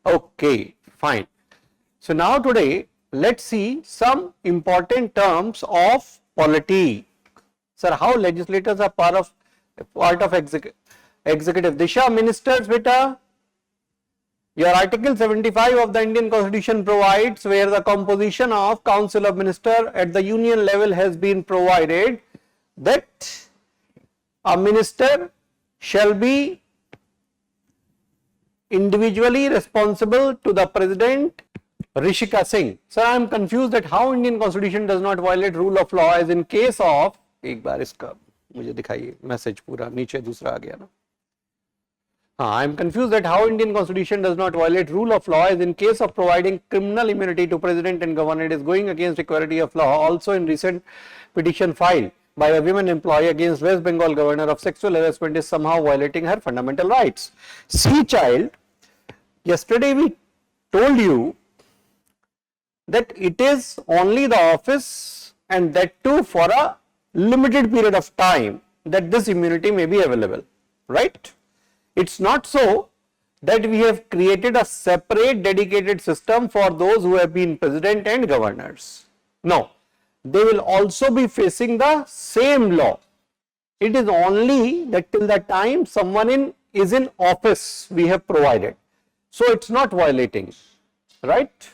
Okay, fine. So now today let's see some important terms of polity. Sir, how legislators are part of executive. Disha, ministers, beta. Your Article 75 of the Indian Constitution provides where the composition of Council of Ministers at the union level has been provided that a minister shall be individually responsible to the President. Rishika Singh. Sir, I am confused that how Indian Constitution does not violate rule of law as in case of, एक बार इसका मुझे दिखाइए message पूरा नीचे दूसरा आ गया ना. I am confused that how Indian Constitution does not violate rule of law as in case of providing criminal immunity to President and Governor. It is going against equality of law. Also in recent petition filed by a women employee against West Bengal Governor of sexual harassment is somehow violating her fundamental rights. See child, yesterday we told you that it is only the office and that too for a limited period of time that this immunity may be available, right? It's not so that we have created a separate dedicated system for those who have been president and governors. No, they will also be facing the same law. It is only that till the time someone is in office we have provided. So it's not violating, right?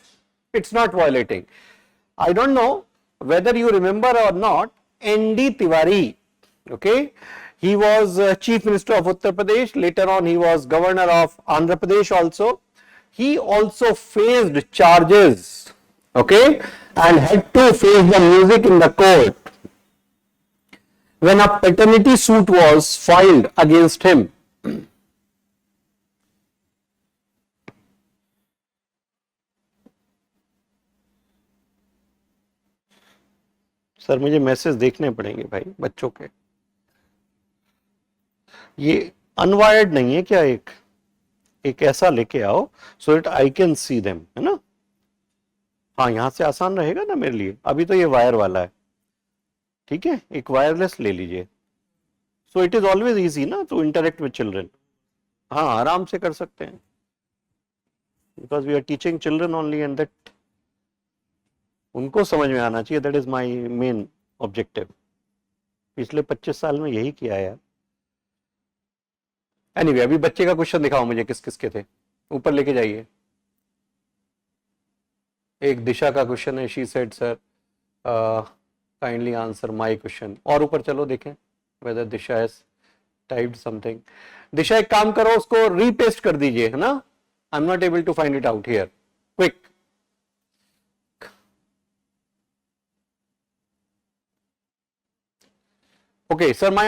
It's not violating. I don't know whether you remember or not, N.D. Tiwari, okay? He was Chief Minister of Uttar Pradesh, later on he was Governor of Andhra Pradesh also. He also faced charges, okay, and had to face the music in the court when a paternity suit was filed against him. Sir मुझे message देखने पड़ेंगे भाई बच्चों के. ये unwired नहीं है क्या? एक ऐसा लेके आओ so that I can see them, है ना? हाँ, यहां से आसान रहेगा ना मेरे लिए. अभी तो ये वायर वाला है, ठीक है, एक वायरलेस ले लीजिए. So it is always easy ना टू इंटरेक्ट विद चिल्ड्रन. हाँ, आराम से कर सकते हैं because we are teaching children only and that उनको समझ में आना चाहिए. That is my main objective. पिछले 25 साल में यही किया है. एनीवे, अभी बच्चे का क्वेश्चन दिखाओ मुझे, किस किस के थे, ऊपर लेके जाइए. एक दिशा का क्वेश्चन है. She said sir kindly answer my question. और ऊपर चलो देखें whether Disha has typed something. Disha एक काम करो, उसको रीपेस्ट कर दीजिए, है ना? I am not able to find it out here. Quick. Okay, sir, my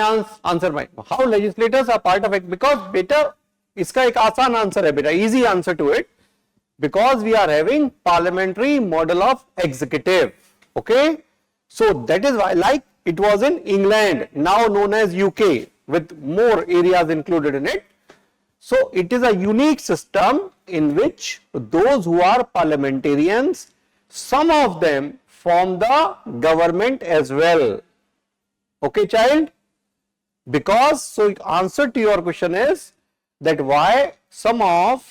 answer, how legislators are part of it, because beta, इसका एक आसान आंसर है बेटा, easy answer to it, because we are having parliamentary model of executive. Okay, so that is why, like it was in England, now known as UK, with more areas included in it. So it is a unique system in which those who are parliamentarians, some of them form the government as well. Okay, child? Because, so answer to your question is that why some of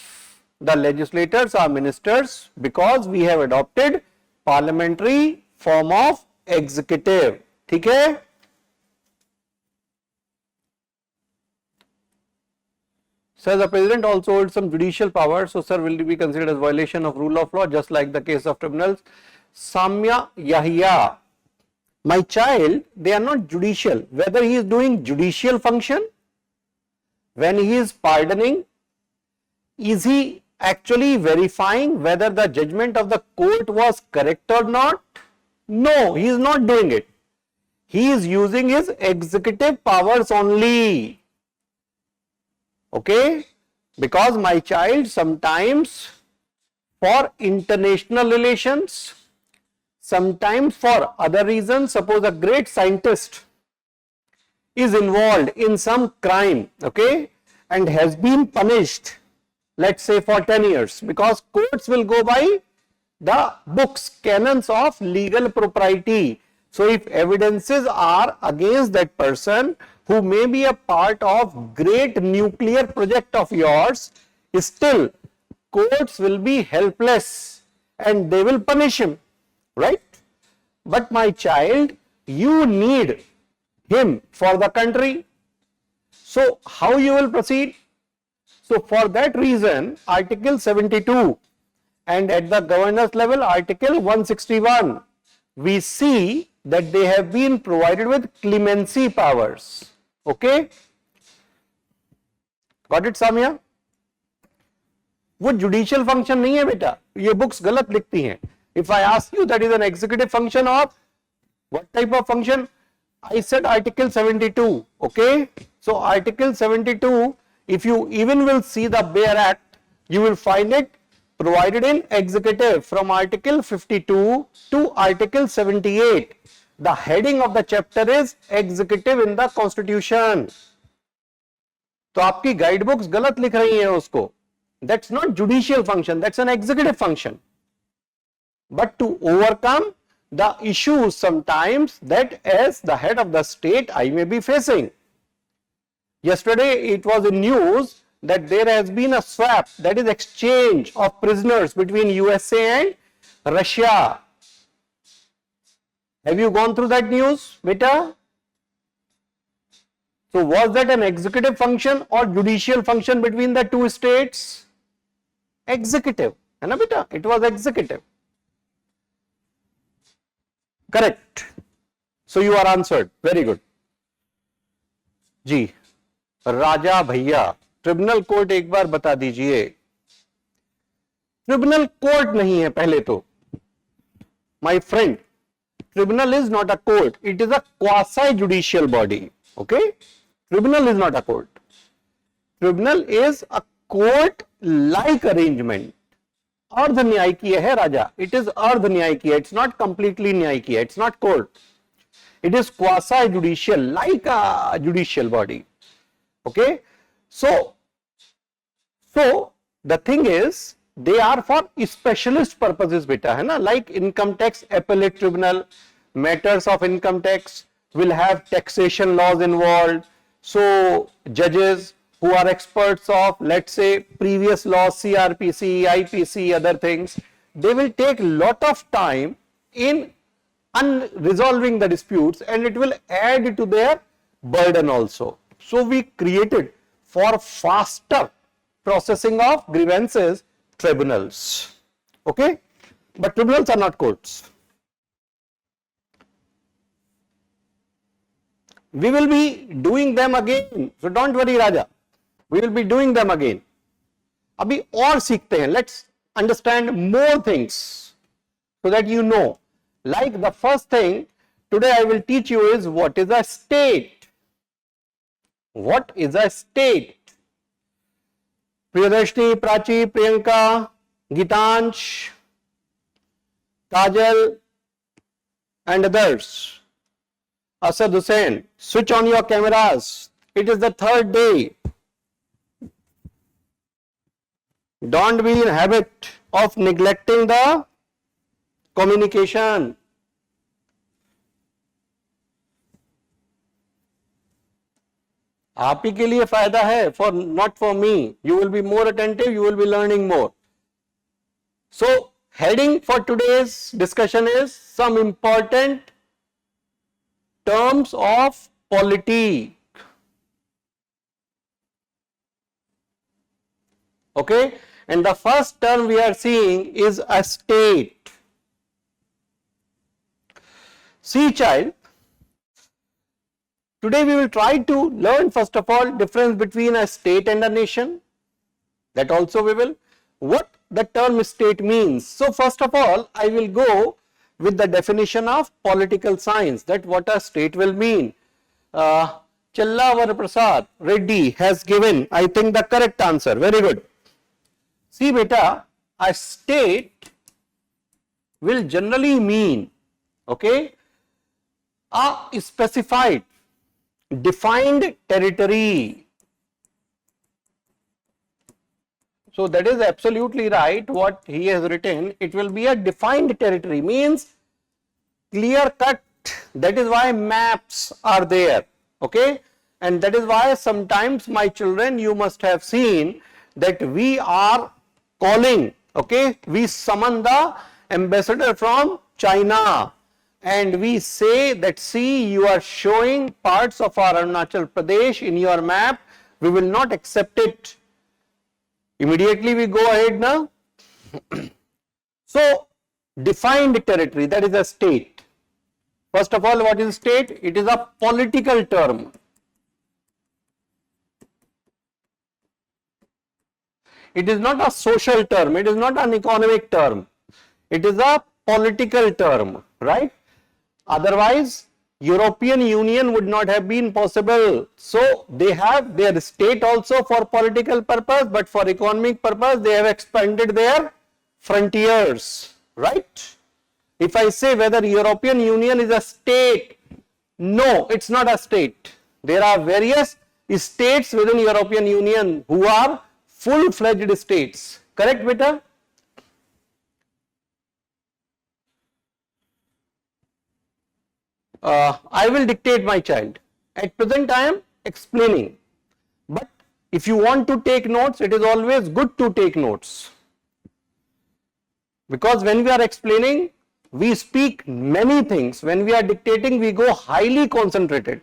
the legislators are ministers, because we have adopted parliamentary form of executive. ठीक है? Sir, the president also holds some judicial power. So, sir, will it be considered as violation of rule of law, just like the case of tribunals? Samya Yahya. My child, they are not judicial. Whether he is doing judicial function, when he is pardoning, is he actually verifying whether the judgment of the court was correct or not? No, he is not doing it. He is using his executive powers only. Okay? Because my child, sometimes for international relations, sometimes for other reasons, suppose a great scientist is involved in some crime, okay, and has been punished, let's say for 10 years, because courts will go by the books, canons of legal propriety. So if evidences are against that person who may be a part of great nuclear project of yours, still courts will be helpless and they will punish him, right? But my child, you need him for the country. So how you will proceed? So for that reason, Article 72 and at the governor's level, Article 161, we see that they have been provided with clemency powers. Okay? Got it, Samia? वो judicial function नहीं है बेटा, ये books गलत लिखती हैं. If I ask you that is an executive function of what type of function? I said Article 72. Okay? So Article 72, if you even will see the bare act, you will find it provided in executive from Article 52 to Article 78. The heading of the chapter is executive in the constitution. तो आपकी guide books गलत लिख रही हैं उसको. That's not judicial function, that's an executive function. But to overcome the issues sometimes that as the head of the state I may be facing. Yesterday it was in news that there has been a swap, that is exchange of prisoners between USA and Russia. Have you gone through that news, beta? So was that an executive function or judicial function between the two states? Executive, है ना बेटा? It was executive. Correct. So you are answered. Very good. जी, राजा भैया, tribunal court एक बार बता दीजिए. Tribunal court नहीं है पहले तो. My friend, tribunal is not a court. It is a quasi-judicial body. Okay? Tribunal is not a court. Tribunal is a court-like arrangement. अर्ध न्यायिकीय है राजा. It is अर्ध न्यायिकीय. It's not completely न्यायिकीय. It's not court. It is quasi-judicial, like a judicial body. Okay? So the thing is, they are for specialist purposes, beta, है ना? Like income tax appellate tribunal, matters of income tax will have taxation laws involved. So judges who are experts of, let's say, previous laws, CRPC, IPC, other things, they will take lot of time in resolving the disputes and it will add to their burden also. So we created for faster processing of grievances tribunals. Okay? But tribunals are not courts. We will be doing them again. So don't worry, Raja. We will be doing them again. अभी और सीखते हैं. Let's understand more things so that you know. Like the first thing today I will teach you is what is a state. What is a state? Priyadarshini, Prachi, Priyanka, Gitansh, Kajal and others. Asad Hussain, switch on your cameras. It is the third day. Don't be in habit of neglecting the communication. आप ही के लिए फायदा है, for not for me. You will be more attentive, you will be learning more. So heading for today's discussion is some important terms of polity. Okay, and the first term we are seeing is a state. See child, today we will try to learn first of all difference between a state and a nation. That also we will. What the term state means. So first of all I will go with the definition of political science, that what a state will mean. Challavar Prasad Reddy has given, I think, the correct answer. Very good. See beta, a state will generally mean, okay, a specified, defined territory. So that is absolutely right what he has written. It will be a defined territory, means clear cut. That is why maps are there. Okay, and that is why sometimes, my children, you must have seen that we are calling, okay, we summon the ambassador from China and we say that, see, you are showing parts of our Arunachal Pradesh in your map, we will not accept it. Immediately we go ahead now. So, defined territory, that is a state. First of all, what is state? It is a political term. It is not a social term, it is not an economic term. It is a political term, right? Otherwise, European Union would not have been possible. So, they have their state also for political purpose, but for economic purpose, they have expanded their frontiers, right? If I say whether European Union is a state, no, it's not a state. There are various states within European Union who are full-fledged states. Correct, beta? I will dictate, my child. At present, I am explaining. But if you want to take notes, it is always good to take notes. Because when we are explaining, we speak many things. When we are dictating, we go highly concentrated.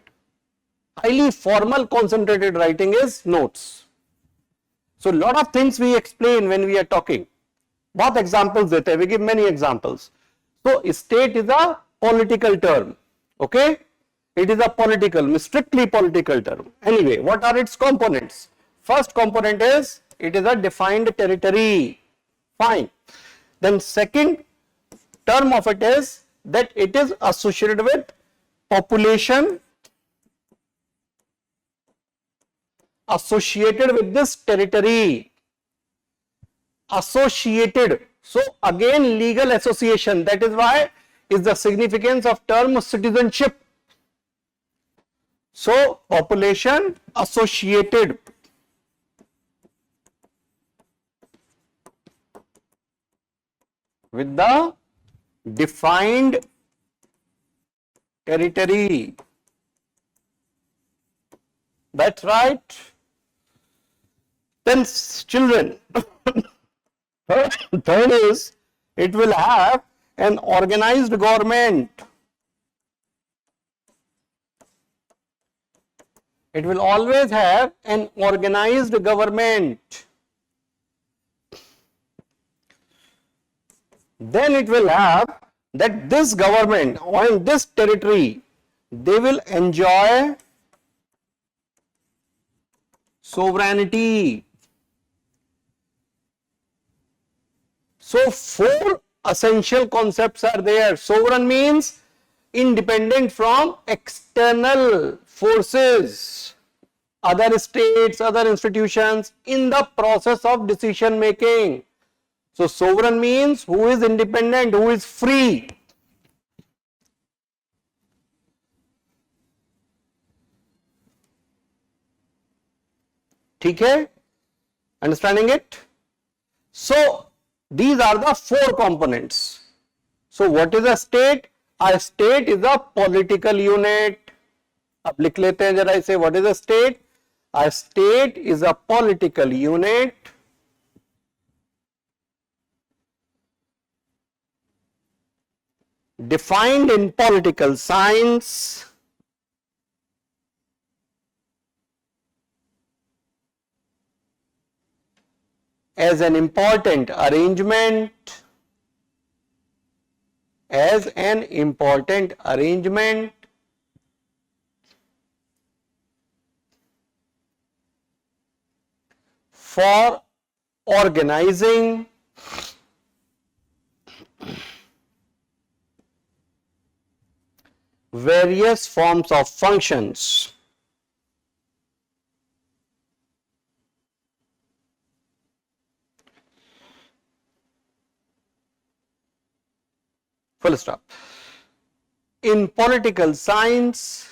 Highly formal concentrated writing is notes. So, lot of things we explain when we are talking. What examples देते हैं? We give many examples. So, state is a political term. Okay? It is a political, strictly political term. Anyway, what are its components? First component is, it is a defined territory. Fine. Then second term of it is that it is associated with population associated with this territory. Associated. So again, legal association. That is why is the significance of term citizenship. So population associated with the defined territory. That's right. Then children, third is it will have an organized government. It will always have an organized government. Then it will have that this government on this territory, they will enjoy sovereignty. So, four essential concepts are there. Sovereign means independent from external forces, other states, other institutions in the process of decision making. So, sovereign means who is independent, who is free. ठीक है? Understanding it? So, these are the four components. So, what is a state? A state is a political unit. अब लिख लेते हैं जरा इसे. What is a state? A state is a political unit defined in political science as an important arrangement, for organizing various forms of functions. Full stop. In political science,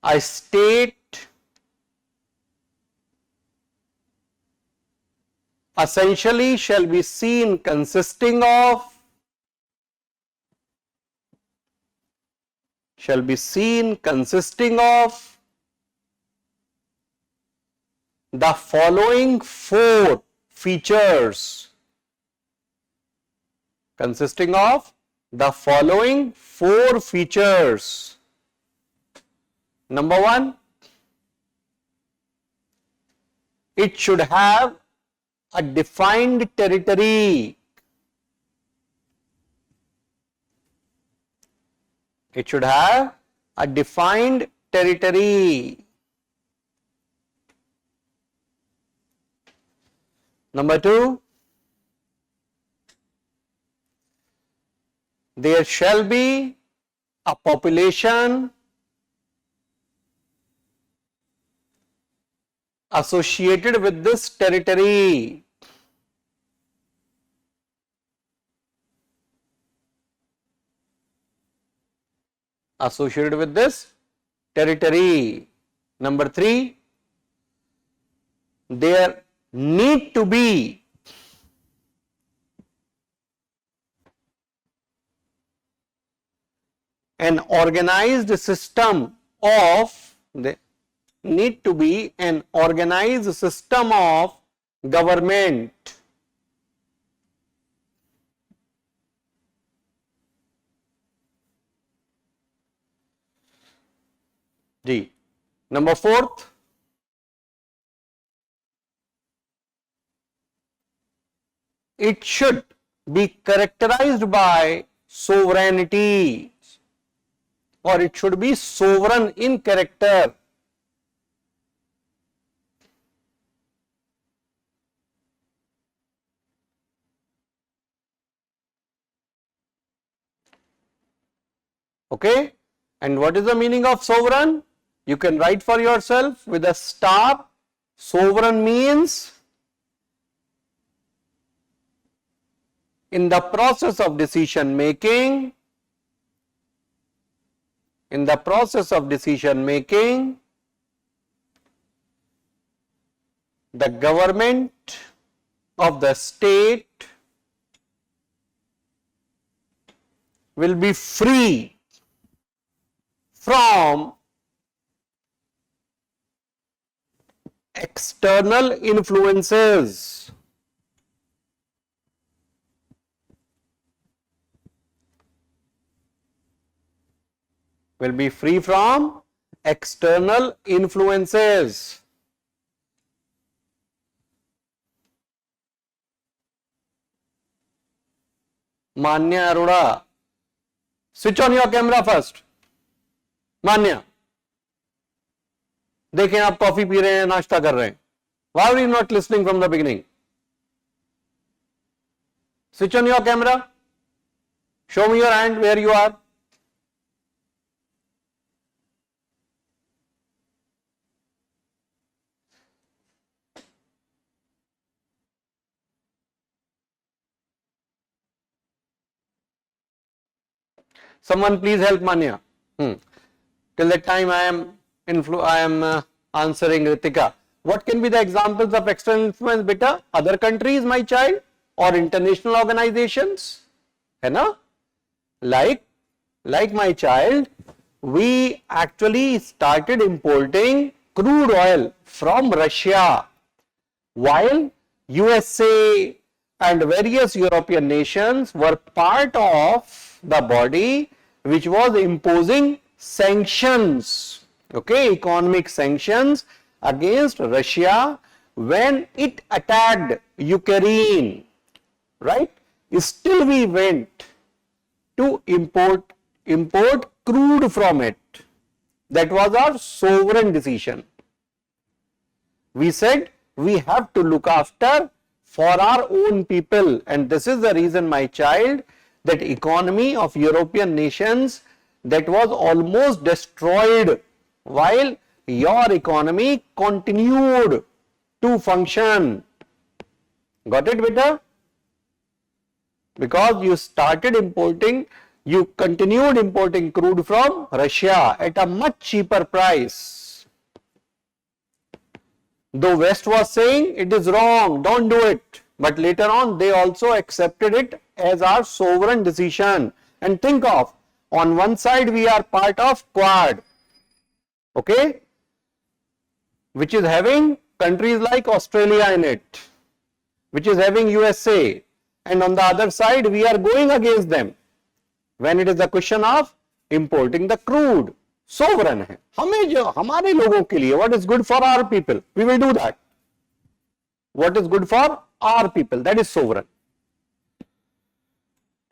a state essentially shall be seen consisting of the following four features, consisting of the following four features. Number one, it should have a defined territory. It should have a defined territory. Number two, there shall be a population associated with this territory. Associated with this territory. Number three, there need to be an organized system of government. D. Number fourth, it should be characterized by sovereignty, or it should be sovereign in character. Okay, and what is the meaning of sovereign? You can write for yourself with a star. Sovereign means in the process of decision making, the government of the state will be free from external influences. Will be free from external influences. Manya Arora, switch on your camera first. Manya, देखें आप coffee P रहे हैं, नाश्ता कर रहे हैं. Why are you not listening from the beginning? Switch on your camera. Show me your hand where you are. Someone please help Manya. Till that time I am answering Ritika. What can be the examples of external influence, beta? Other countries, my child, or international organizations? है ना? Like my child, we actually started importing crude oil from Russia, while USA and various European nations were part of the body which was imposing sanctions, okay, economic sanctions against Russia when it attacked Ukraine, right? Still we went to import crude from it. That was our sovereign decision. We said we have to look after for our own people, and this is the reason, my child, that economy of European nations that was almost destroyed while your economy continued to function. Got it, beta? Because you started importing, you continued importing crude from Russia at a much cheaper price. Though West was saying it is wrong, don't do it. But later on they also accepted it as our sovereign decision. And think of, on one side we are part of Quad, okay, which is having countries like Australia in it, which is having USA, and on the other side we are going against them when it is the question of importing the crude. Sovereign है, हमें जो हमारे लोगों के लिए what is good for our people, we will do that. What is good for our people, that is sovereign.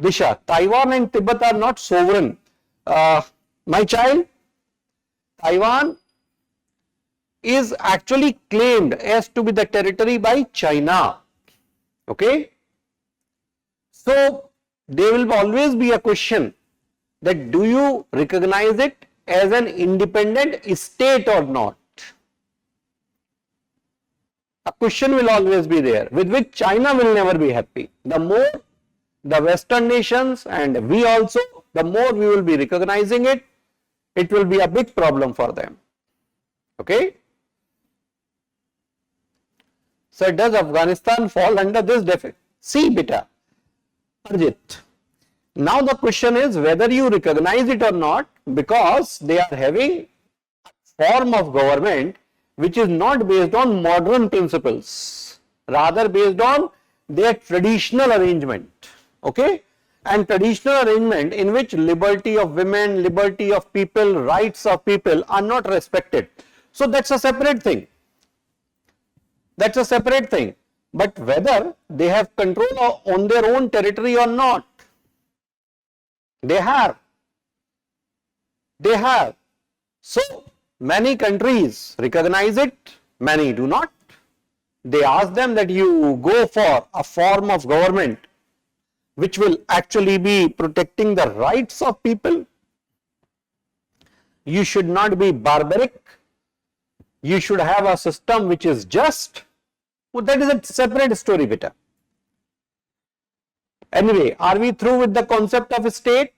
Disha, Taiwan and Tibet are not sovereign. My child, Taiwan is actually claimed as to be the territory by China. Okay? So, there will always be a question that do you recognize it as an independent state or not? A question will always be there, with which China will never be happy. The more the Western nations and we also, the more we will be recognizing it, it will be a big problem for them. Okay? So, does Afghanistan fall under this definition? See, beta, Arjit. Now the question is whether you recognize it or not, because they are having a form of government which is not based on modern principles, rather based on their traditional arrangement. Okay? And traditional arrangement in which liberty of women, liberty of people, rights of people are not respected. So that's a separate thing. That's a separate thing. But whether they have control on their own territory or not, they have. They have. So many countries recognize it, many do not. They ask them that you go for a form of government which will actually be protecting the rights of people. You should not be barbaric. You should have a system which is just. Well, that is a separate story, beta. Anyway, are we through with the concept of a state?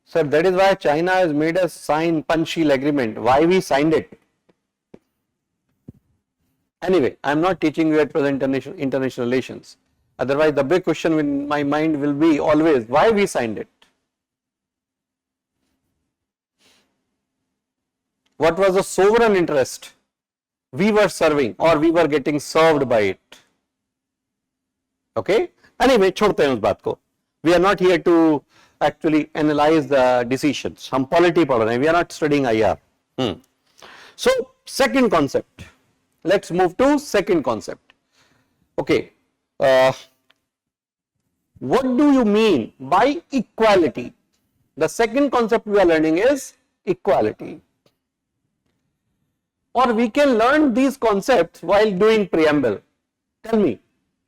Sir, that is why China has made us sign Panchsheel agreement. Why we signed it? Anyway, I am not teaching you at present international relations. Otherwise, the big question in my mind will be always why we signed it. What was the sovereign interest we were serving or we were getting served by it? Okay? Anyway, छोड़ते हैं उस बात को. We are not here to actually analyze the decisions. हम polity पढ़ रहे हैं. We are not studying IR. So, second concept. Let's move to second concept. Okay. What do you mean by equality? The second concept we are learning is equality. Or we can learn these concepts while doing preamble. Tell me,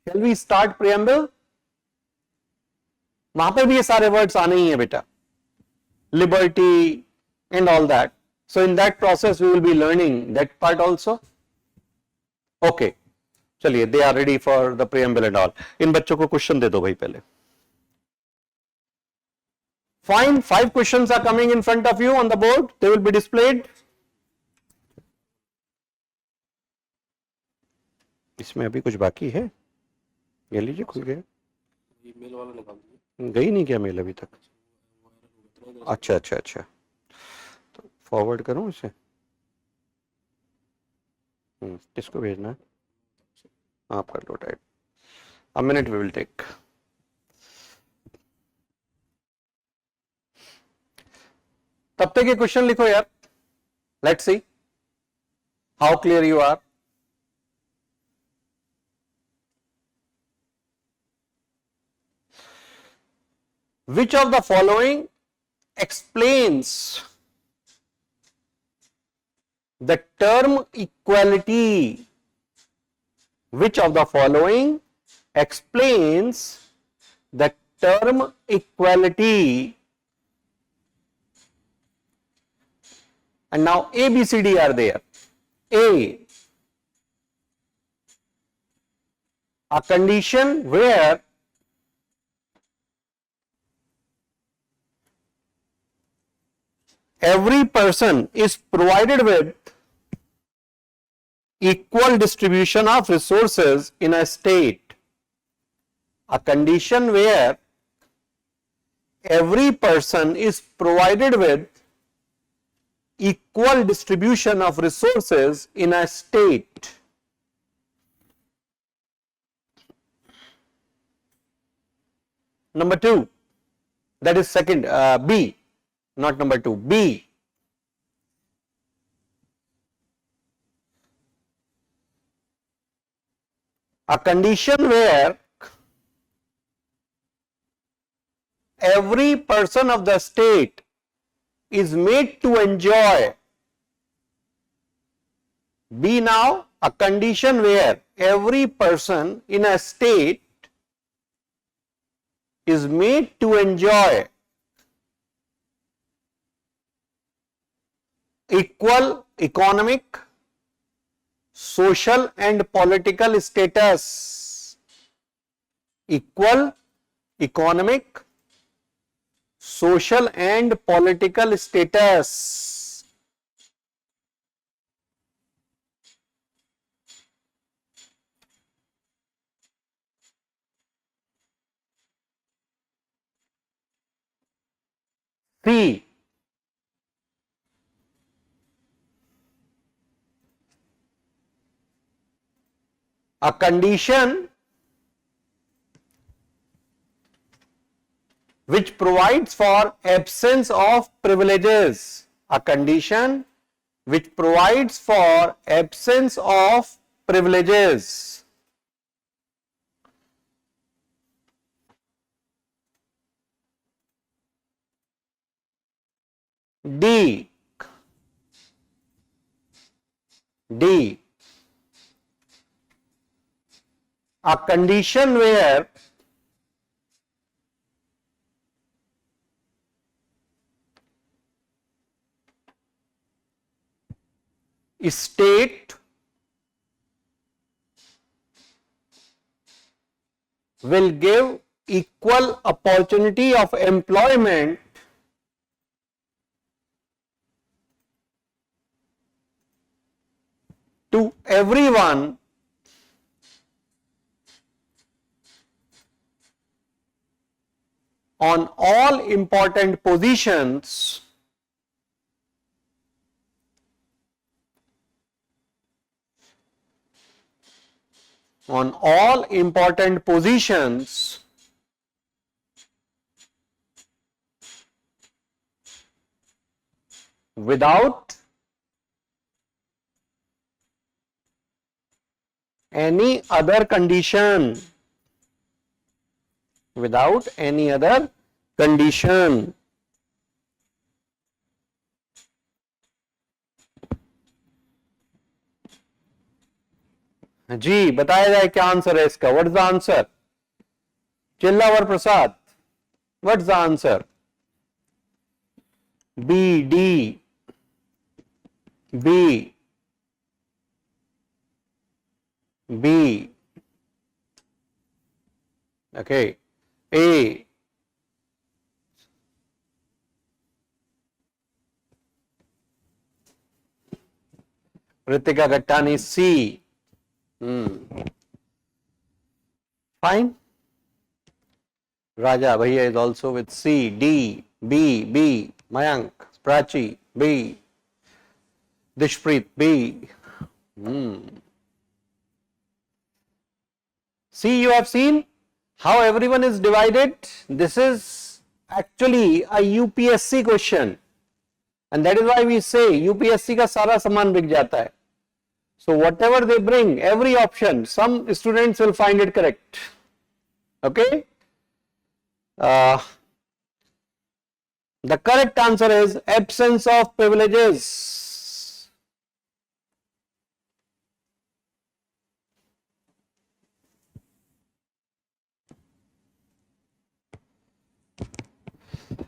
shall we start preamble? वहां पे भी ये सारे words आने ही हैं बेटा. Liberty and all that. So in that process we will be learning that part also. Okay. चलिए, they are ready for the preamble and all. इन बच्चों को क्वेश्चन दे दो भाई पहले. Fine, 5 questions are coming in front of you on the board. They will be displayed. इसमें अभी कुछ बाकी है? ये लीजिए, खुल गया. मेल वाला निकाल दीजिए. गई नहीं क्या मेल अभी तक? अच्छा अच्छा अच्छा, तो फॉरवर्ड करूं इसे? किसको भेजना है? आप कर लो type. A minute we will take. तब तक ये क्वेश्चन लिखो यार. Let's see how clear you are. Which of the following explains the term equality? Which of the following explains the term equality? And now A, B, C, D are there. A, a condition where every person is provided with equal distribution of resources in a state. A condition where every person is provided with equal distribution of resources in a state. Number 2, that is second, B, not number 2, B. A condition where every person of the state is made to enjoy. B now, a condition where every person in a state is made to enjoy equal economic, social and political status. Equal economic, social and political status. C, a condition which provides for absence of privileges. A condition which provides for absence of privileges. D, a condition where state will give equal opportunity of employment to everyone on all important positions without any other condition. Without any other condition. जी बताया जाए क्या answer है इसका. What is the answer? चिल्लावर Prasad, what is the answer? B, D, B, B, okay, A, Ritika Gattani, C. Fine. Raja Bhaiya is also with C, D, B, B, Mayank, Prachi, B, Dishpreet, B. See, you have seen how everyone is divided. This is actually a UPSC question. And that is why we say UPSC का सारा सामान बिक जाता है. So whatever they bring, every option, some students will find it correct. Okay? The correct answer is absence of privileges.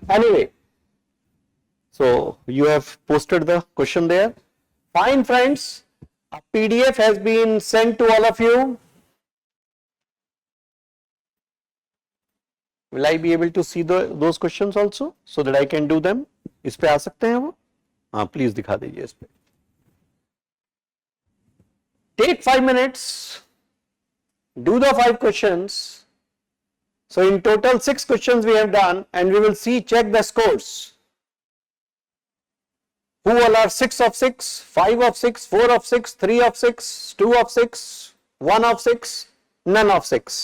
Anyway, so you have posted the question there. Fine, friends. A PDF has been sent to all of you. Will I be able to see those questions also so that I can do them? इस पे आ सकते हैं वो? हाँ, please दिखा दीजिए इस पे. Take 5 minutes. Do the 5 questions. So in total 6 questions we have done, and we will see, check the scores. Who all are 6 of 6, 5 of 6, 4 of 6, 3 of 6, 2 of 6, 1 of 6, none of 6.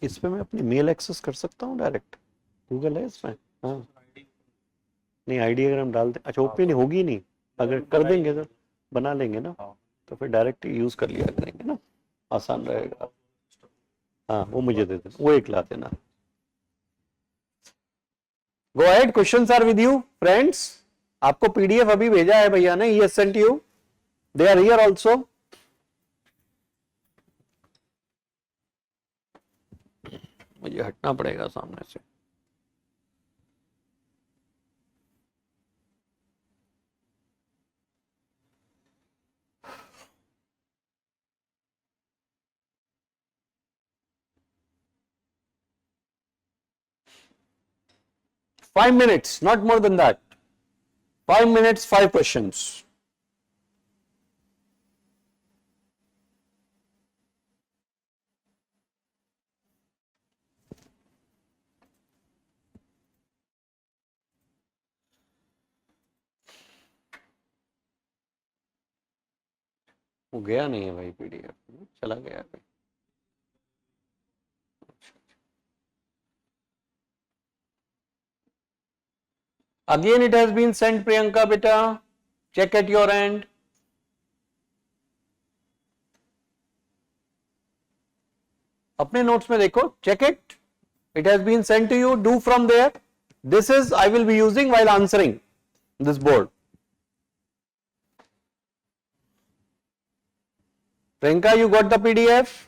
इस पे मैं अपनी mail access कर सकता हूँ direct? Google है इसमें? हाँ, नहीं आईडी अगर हम डाल दें, अच्छा ओपन होगी नहीं, अगर कर देंगे तो बना लेंगे ना, तो फिर डायरेक्ट यूज कर लिया करेंगे ना, आसान रहेगा। हाँ वो मुझे दे देना, वो एक ला देना। Go ahead, questions are with you friends. आपको पीडीएफ अभी भेजा है भैया ने, he sent you, they are here also. मुझे हटना पड़ेगा सामने से। Five minutes, not more than that. 5 minutes, 5 questions. वो गया नहीं है भाई पीडीएफ, चला गया है। Again it has been sent, Priyanka beta, check at your end. अपने notes में देखो, check it. It has been sent to you, do from there. This is I will be using while answering this board. Priyanka, you got the PDF?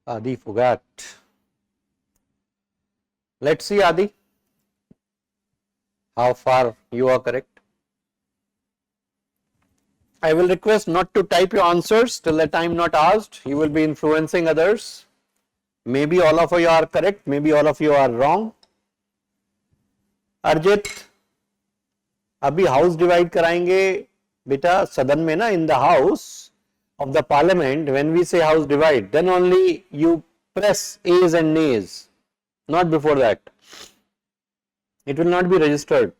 Adi forgot. Let's see, Adi, how far you are correct. I will request not to type your answers till the time not asked. You will be influencing others. Maybe all of you are correct, maybe all of you are wrong. अर्जित, अभी house divide कराएंगे बेटा सदन में ना, in the house of the parliament. When we say house divide, then only you press A's and nays, not before that. It will not be registered.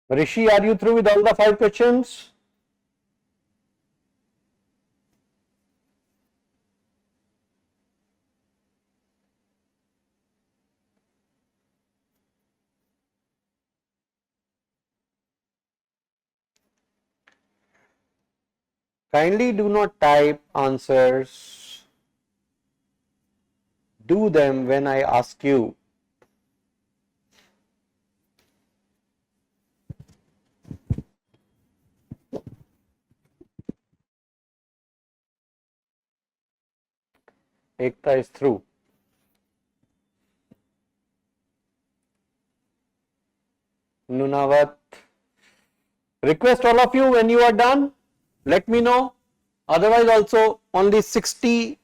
Rishi, are you through with all the 5 questions? Kindly do not type answers. Do them when I ask you. Ekta is through. Nunavat. Request all of you, when you are done, let me know. Otherwise also only 60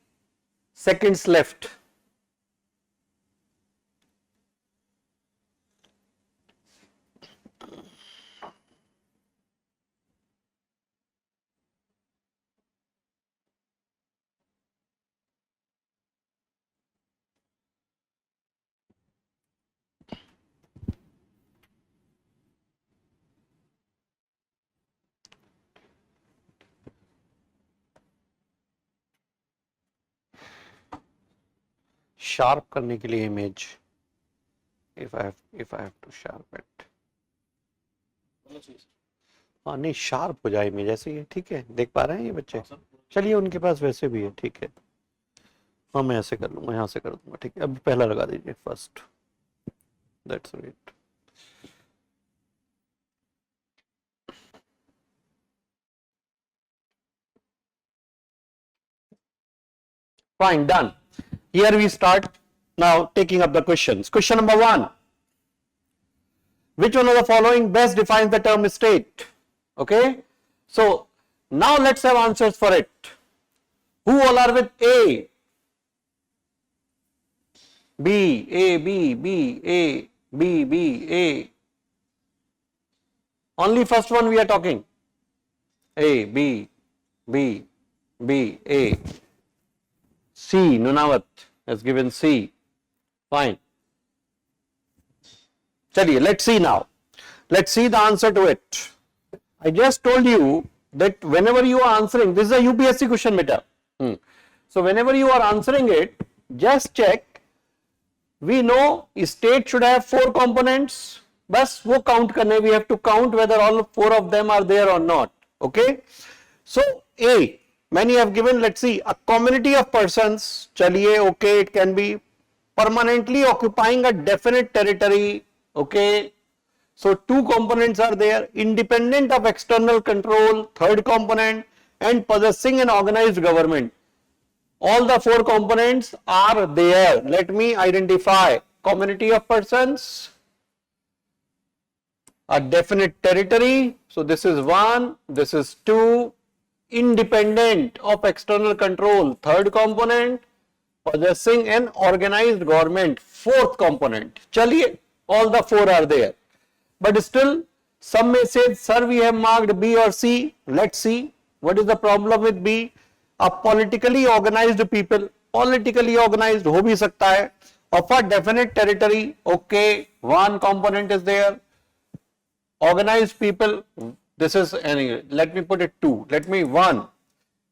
seconds left. Sharp करने के लिए image, if I have to sharp it, हाँ नहीं sharp हो जाए image ऐसे ही, ठीक है, देख पा रहे हैं ये बच्चे? चलिए उनके पास वैसे भी है, ठीक है, हाँ मैं ऐसे कर लूंगा, यहाँ से कर दूंगा, ठीक है। अब पहला लगा दीजिए first, that's right. Fine, done. Here we start now taking up the questions. Question number 1. Which one of the following best defines the term state? Okay. So now let's have answers for it. Who all are with A? B, A, B, B, A, B, B, A. Only first one we are talking. A, B, B, B, A. C, Nunavat has given C. Fine. Chaliye, let's see now. Let's see the answer to it. I just told you that whenever you are answering, this is a UPSC question beta. So whenever you are answering it, just check. We know state should have 4 components. Bas wo count karne, we have to count whether all 4 of them are there or not. Okay. So A. Many have given, let's see, a community of persons, chaliye, okay, it can be permanently occupying a definite territory, okay. So 2 components are there, independent of external control, 3rd component, and possessing an organized government. All the 4 components are there. Let me identify. Community of persons, a definite territory, so this is 1, this is 2, independent of external control, 3rd component, possessing an organized government, 4th component. Chaliye, all the 4 are there. But still, some may say, sir, we have marked B or C. Let's see, what is the problem with B? A politically organized people, politically organized ho bhi sakta hai, of a definite territory, okay, 1 component is there. Organized people, this is, anyway, let me put it 2, let me 1,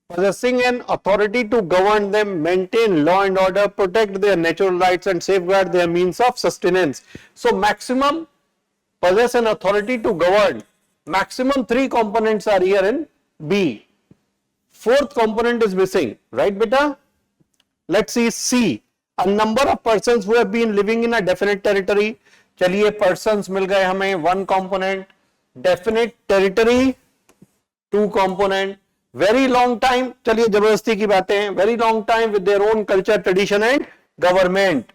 possessing an authority to govern them, maintain law and order, protect their natural rights and safeguard their means of sustenance. So maximum possess an authority to govern, maximum 3 components are here in B. 4th component is missing, right beta? Let's see C, a number of persons who have been living in a definite territory. Chaliye, persons mil gaye hame, 1 component. Definite territory, 2 component, very long time, चलिए जबरदस्ती की बातें हैं, very long time with their own culture, tradition and government,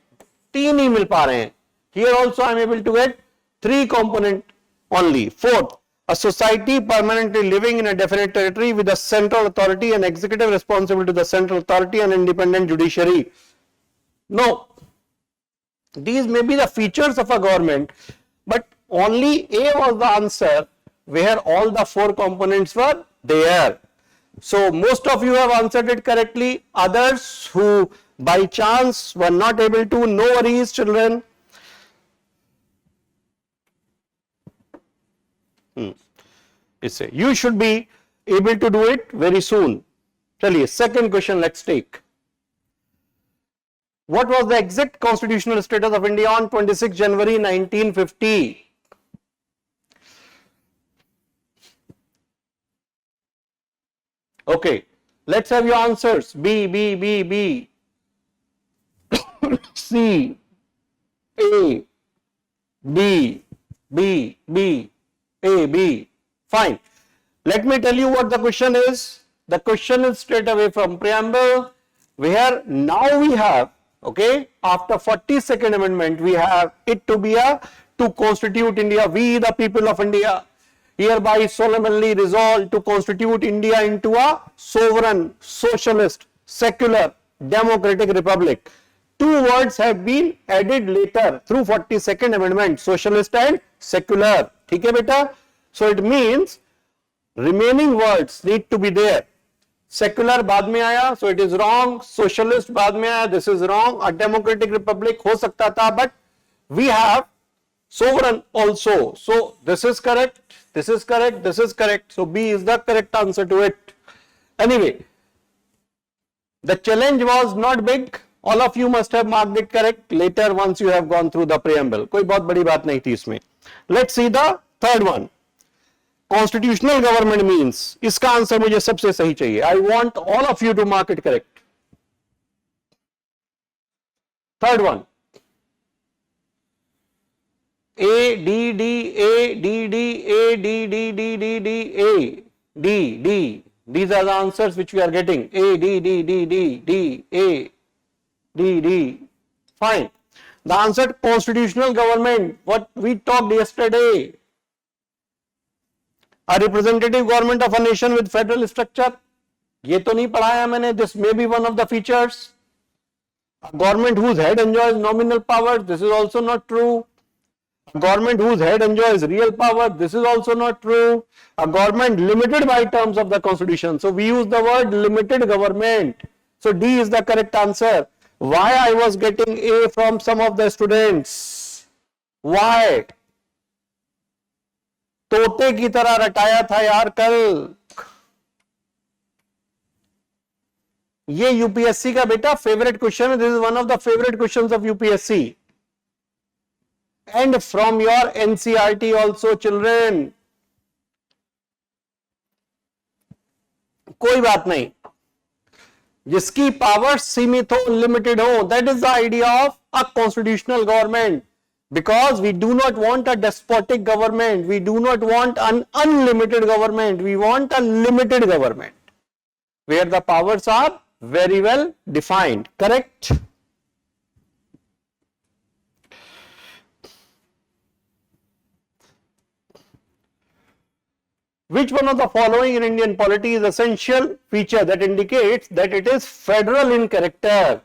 3 ही मिल पा रहे हैं. Here also I am able to get 3 component only. 4th, a society permanently living in a definite territory with a central authority and executive responsible to the central authority and independent judiciary. No, these may be the features of a government, but only A was the answer where all the 4 components were there. So most of you have answered it correctly. Others who by chance were not able to, no worries children. You should be able to do it very soon. Chaliye, second question let's take. What was the exact constitutional status of India on 26 January 1950? Okay, let's have your answers. B, B, B, B, C, A, B, B, B, A, B. Fine. Let me tell you what the question is. The question is straight away from preamble, where now we have, okay, after 42nd amendment, we have it to be to constitute India, we the people of India, hereby solemnly resolved to constitute India into a sovereign, socialist, secular, democratic republic. 2 words have been added later through 42nd amendment, socialist and secular. ठीक है बेटा? So it means remaining words need to be there. Secular बाद में आया, so it is wrong. Socialist बाद में आया, this is wrong. A democratic republic हो सकता था, but we have sovereign also. So this is correct, this is correct, this is correct. So B is the correct answer to it. Anyway, the challenge was not big. All of you must have marked it correct later once you have gone through the preamble. कोई बहुत बड़ी बात नहीं थी इसमें. Let's see the third one. Constitutional government means, इसका answer मुझे सबसे सही चाहिए. I want all of you to mark it correct. Third one. A, D, D, A, D, D, A, D, D, D, D, D, A, D, D. These are the answers which we are getting. A, D, D, D, D, D, A, D, D. Fine. The answer, constitutional government, what we talked yesterday. A representative government of a nation with federal structure. ये तो नहीं पढ़ाया मैंने. This may be one of the features. A government whose head enjoys nominal power. This is also not true. A government whose head enjoys real power. This is also not true. A government limited by terms of the constitution. So we use the word limited government. So D is the correct answer. Why I was getting A from some of the students? Why? तोते की तरह रटाया था यार कल. ये UPSC का बेटा favourite question है. This is one of the favourite questions of UPSC and from your NCERT also children. कोई बात नहीं, जिसकी पावर सीमित हो, लिमिटेड हो, that is the idea of a constitutional government, because we do not want a despotic government, we do not want an unlimited government, we want a limited government where the powers are very well defined. Correct? Which one of the following in Indian polity is essential feature that indicates that it is federal in character?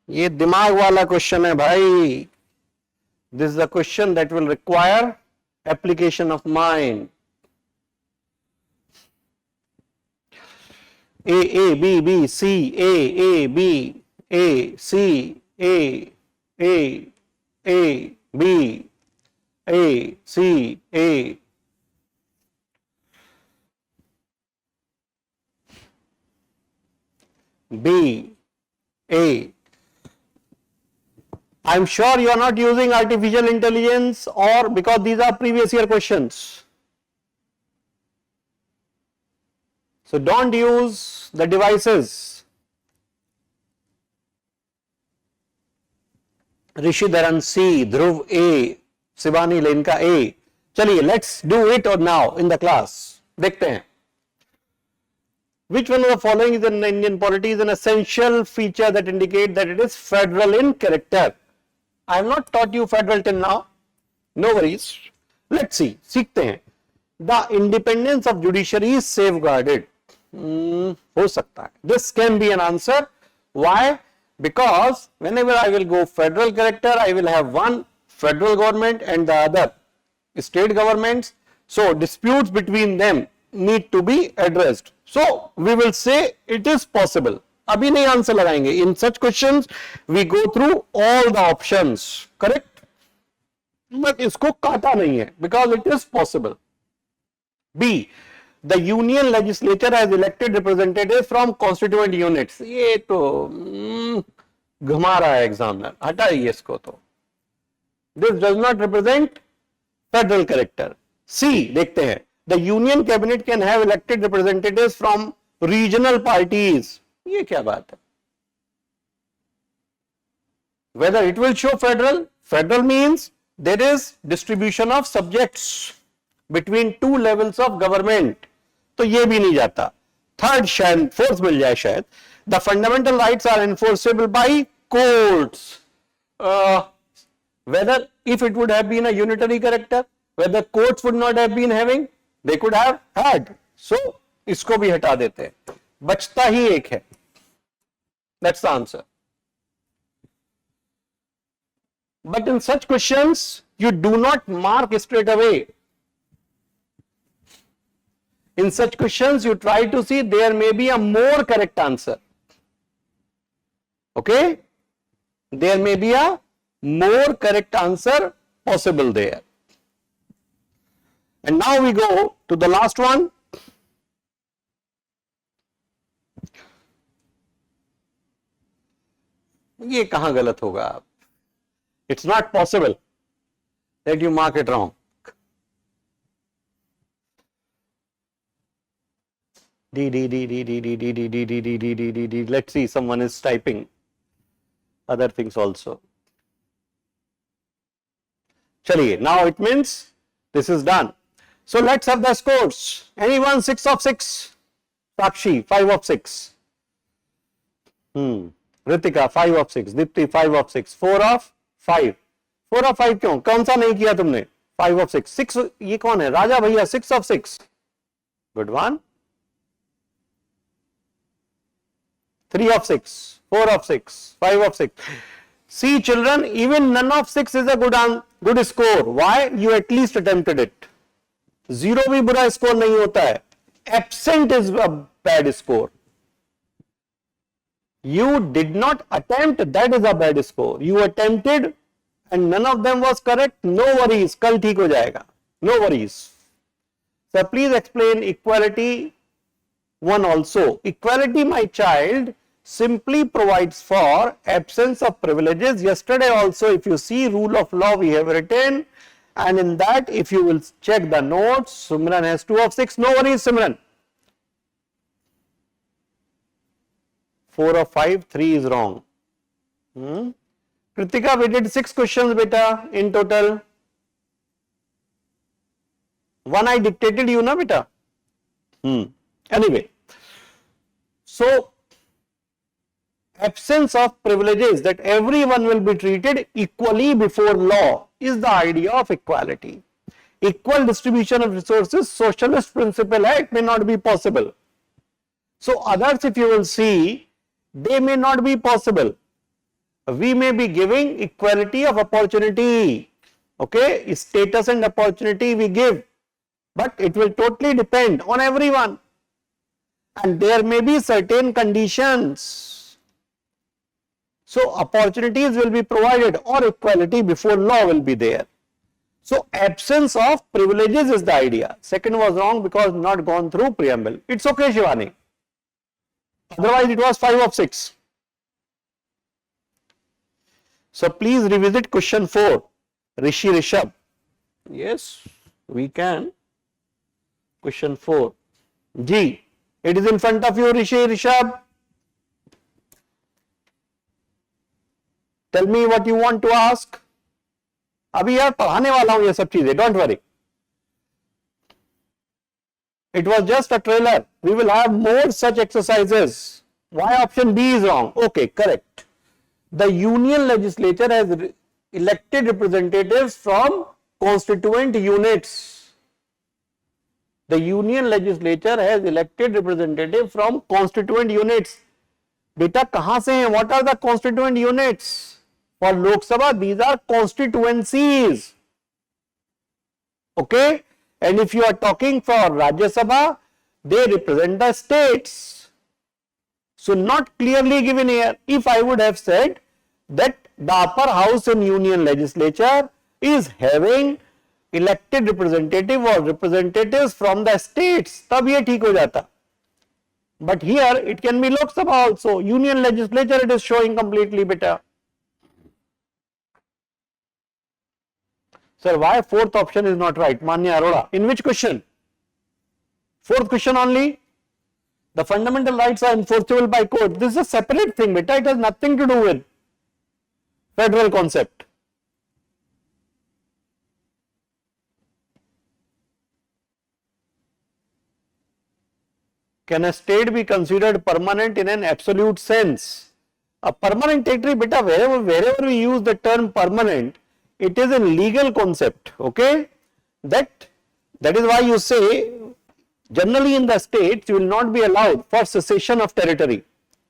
ये दिमाग वाला question है भाई. This is the question that will require application of mind. A, B, B, C, A, B, A, C, A, B, A, C, A. B, A. I'm sure you are not using artificial intelligence, or because these are previous year questions. So don't use the devices. Rishidharan C, Dhruv A, Sivani Lenka A. चलिए, let's do it or now in the class. देखते हैं. Which one of the following is in Indian polity is an essential feature that indicate that it is federal in character? I have not taught you federal till now. No worries. Let's see. सीखते हैं. The independence of judiciary is safeguarded. हो सकता है. This can be an answer. Why? Because whenever I will go federal character, I will have one federal government and the other state governments. So disputes between them need to be addressed. So we will say it is possible. अभी नहीं answer लगाएंगे. In such questions we go through all the options. Correct? But इसको काटा नहीं है because it is possible. B. The union legislature has elected representatives from constituent units. ये तो घुमा रहा है एग्जामिनर. हटाइए इसको तो. This does not represent federal character. C. देखते हैं. The union cabinet can have elected representatives from regional parties. ये क्या बात है? Whether it will show federal? Federal means there is distribution of subjects between two levels of government. तो ये भी नहीं जाता. Third शायद, fourth मिल जाए शायद. The fundamental rights are enforceable by courts. Whether if it would have been a unitary character, whether courts would not have been having, they could have had. So इसको भी हटा देते हैं. बचता ही एक है. That's the answer. But in such questions, you do not mark straight away. In such questions, you try to see there may be a more correct answer. Okay? There may be a more correct answer possible there. And now we go to the last one. ये कहां गलत होगा? It's not possible that you mark it wrong. Let's see, someone is typing other things also. Chaliye, now it means this is done. So let's have the scores. Anyone 6 of 6? Sakshi 5 of 6. Ritika 5 of 6. Dipti 5 of 6. 4 of 5. 4 of 5 क्यों? कौन सा नहीं किया तुमने? 5 of 6. 6 ये कौन है? राजा भैया 6 of 6. Good one. 3 of 6. 4 of 6. 5 of 6. See children, even none of 6 is a good score. Why? You at least attempted it. 0 भी बुरा स्कोर नहीं होता है. Absent is a bad score. You did not attempt, that is a bad score. You attempted and none of them was correct. No worries, कल ठीक हो जाएगा. No worries. So please explain equality 1 also. Equality, my child, simply provides for absence of privileges. Yesterday also, if you see rule of law, we have written, and in that, if you will check the notes, Simran has 2 of 6. No worries, Simran. 4 of 5, 3 is wrong. Kritika, we did 6 questions, beta, in total. 1 I dictated you, na, beta? Anyway, so absence of privileges, that everyone will be treated equally before law, is the idea of equality. Equal distribution of resources, socialist principle hai, it may not be possible. So others, if you will see, they may not be possible. We may be giving equality of opportunity, okay, status and opportunity we give, but it will totally depend on everyone, and there may be certain conditions. So opportunities will be provided or equality before law will be there. So absence of privileges is the idea. Second was wrong because not gone through preamble. It's okay, Shivani. Otherwise it was 5 of 6. So please revisit question 4. Rishi Rishabh. Yes, we can. Question 4. G. It is in front of you, Rishi Rishabh. Tell me what you want to ask. अभी यार पढ़ाने वाला हूं ये सब चीजें. Don't worry. It was just a trailer. We will have more such exercises. Why option B is wrong? Okay, correct. The union legislature has elected representatives from constituent units. The union legislature has elected representatives from constituent units. Beta, kahan se hain? What are the constituent units? For Lok Sabha, these are constituencies. Okay? And if you are talking for Rajya Sabha, they represent the states. So not clearly given here. If I would have said that the upper house in union legislature is having elected representative or representatives from the states, tab ye theek ho jata. But here it can be Lok Sabha also. Union legislature it is showing completely better. Sir, why 4th option is not right? Manya Arora. In which question? 4th question only. The fundamental rights are enforceable by court. This is a separate thing, beta. It has nothing to do with federal concept. Can a state be considered permanent in an absolute sense? A permanent territory, beta, wherever we use the term permanent, it is a legal concept, okay? That is why you say, generally in the states, you will not be allowed for cessation of territory,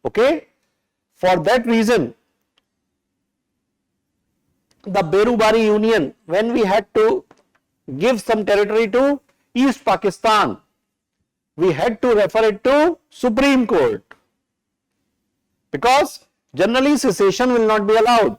okay? For that reason, the Berubari Union, when we had to give some territory to East Pakistan, we had to refer it to Supreme Court, because generally cessation will not be allowed.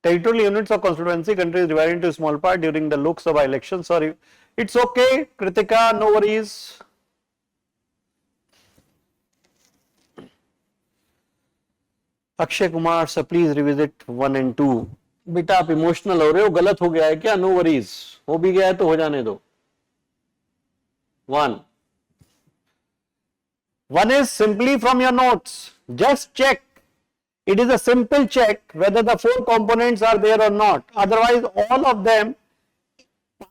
Territorial units of constituency country is divided into small part during the Lok Sabha election. Sorry, It's okay, Kritika, no worries. Akshay Kumar sir please revisit 1 and 2. बेटा आप emotional हो रहे हो, गलत हो गया है क्या? नो वरीज, हो भी गया है तो हो जाने दो. 1 is simply from your notes. Just check. It is a simple check whether the 4 components are there or not. Otherwise, all of them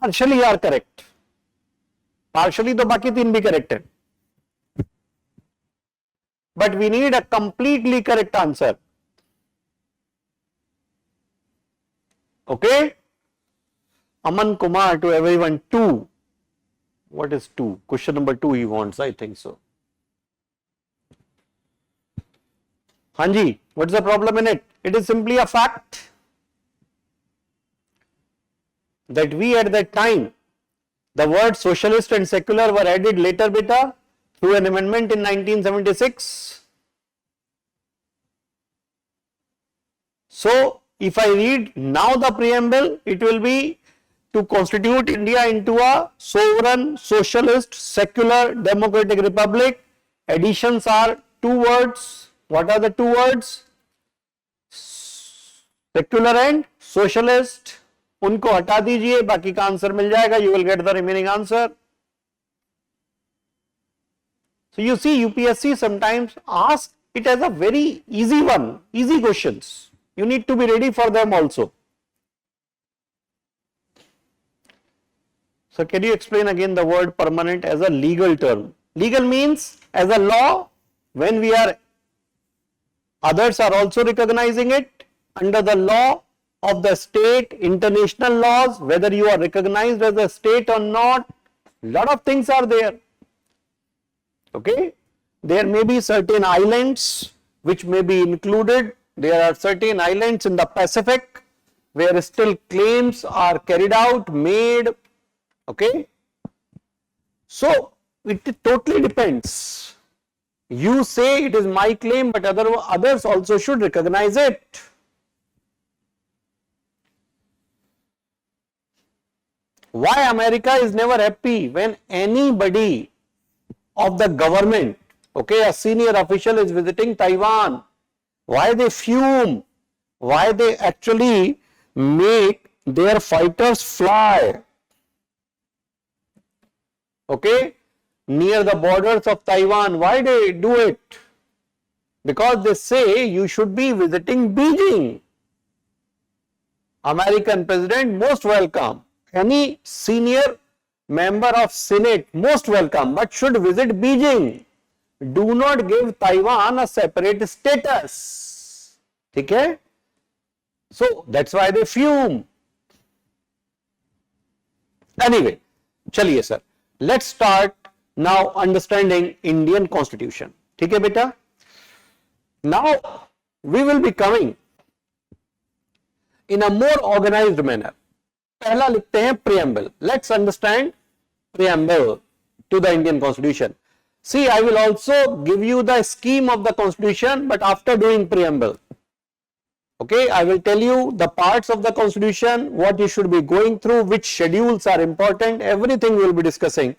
partially are correct. Partially तो बाकी 3 भी correct है. But we need a completely correct answer. Okay? Aman Kumar to everyone 2. What is 2? Question number 2 he wants, I think so. Hanji, what's the problem in it? It is simply a fact that we at that time, the words socialist and secular were added later beta through an amendment in 1976. So, if I read now the preamble, it will be to constitute India into a sovereign, socialist, secular, democratic republic. Additions are 2 words. What are the 2 words? Secular and socialist. उनको हटा दीजिए, बाकी का answer मिल जाएगा. You will get the remaining answer. So you see, UPSC sometimes asks it as a very easy one, easy questions. You need to be ready for them also. So can you explain again the word permanent as a legal term? Legal means as a law, when we are, others are also recognizing it under the law of the state, international laws, whether you are recognized as a state or not, lot of things are there. Okay, there may be certain islands which may be included. There are certain islands in the Pacific where still claims are carried out, made. Okay, so it totally depends. You say it is my claim, but others also should recognize it. Why America is never happy when anybody of the government, okay, a senior official is visiting Taiwan? Why they fume? Why they actually make their fighters fly? Okay, near the borders of Taiwan. Why they do it? Because they say you should be visiting Beijing. American president, most welcome. Any senior member of Senate, most welcome, but should visit Beijing. Do not give Taiwan a separate status. Okay? So that's why they fume. Anyway, chaliye sir. Let's start now understanding Indian Constitution. ठीक है बेटा? Now we will be coming in a more organized manner. पहला लिखते हैं preamble. Let's understand preamble to the Indian Constitution. See, I will also give you the scheme of the Constitution, but after doing preamble. Okay, I will tell you the parts of the Constitution, what you should be going through, which schedules are important, everything we will be discussing.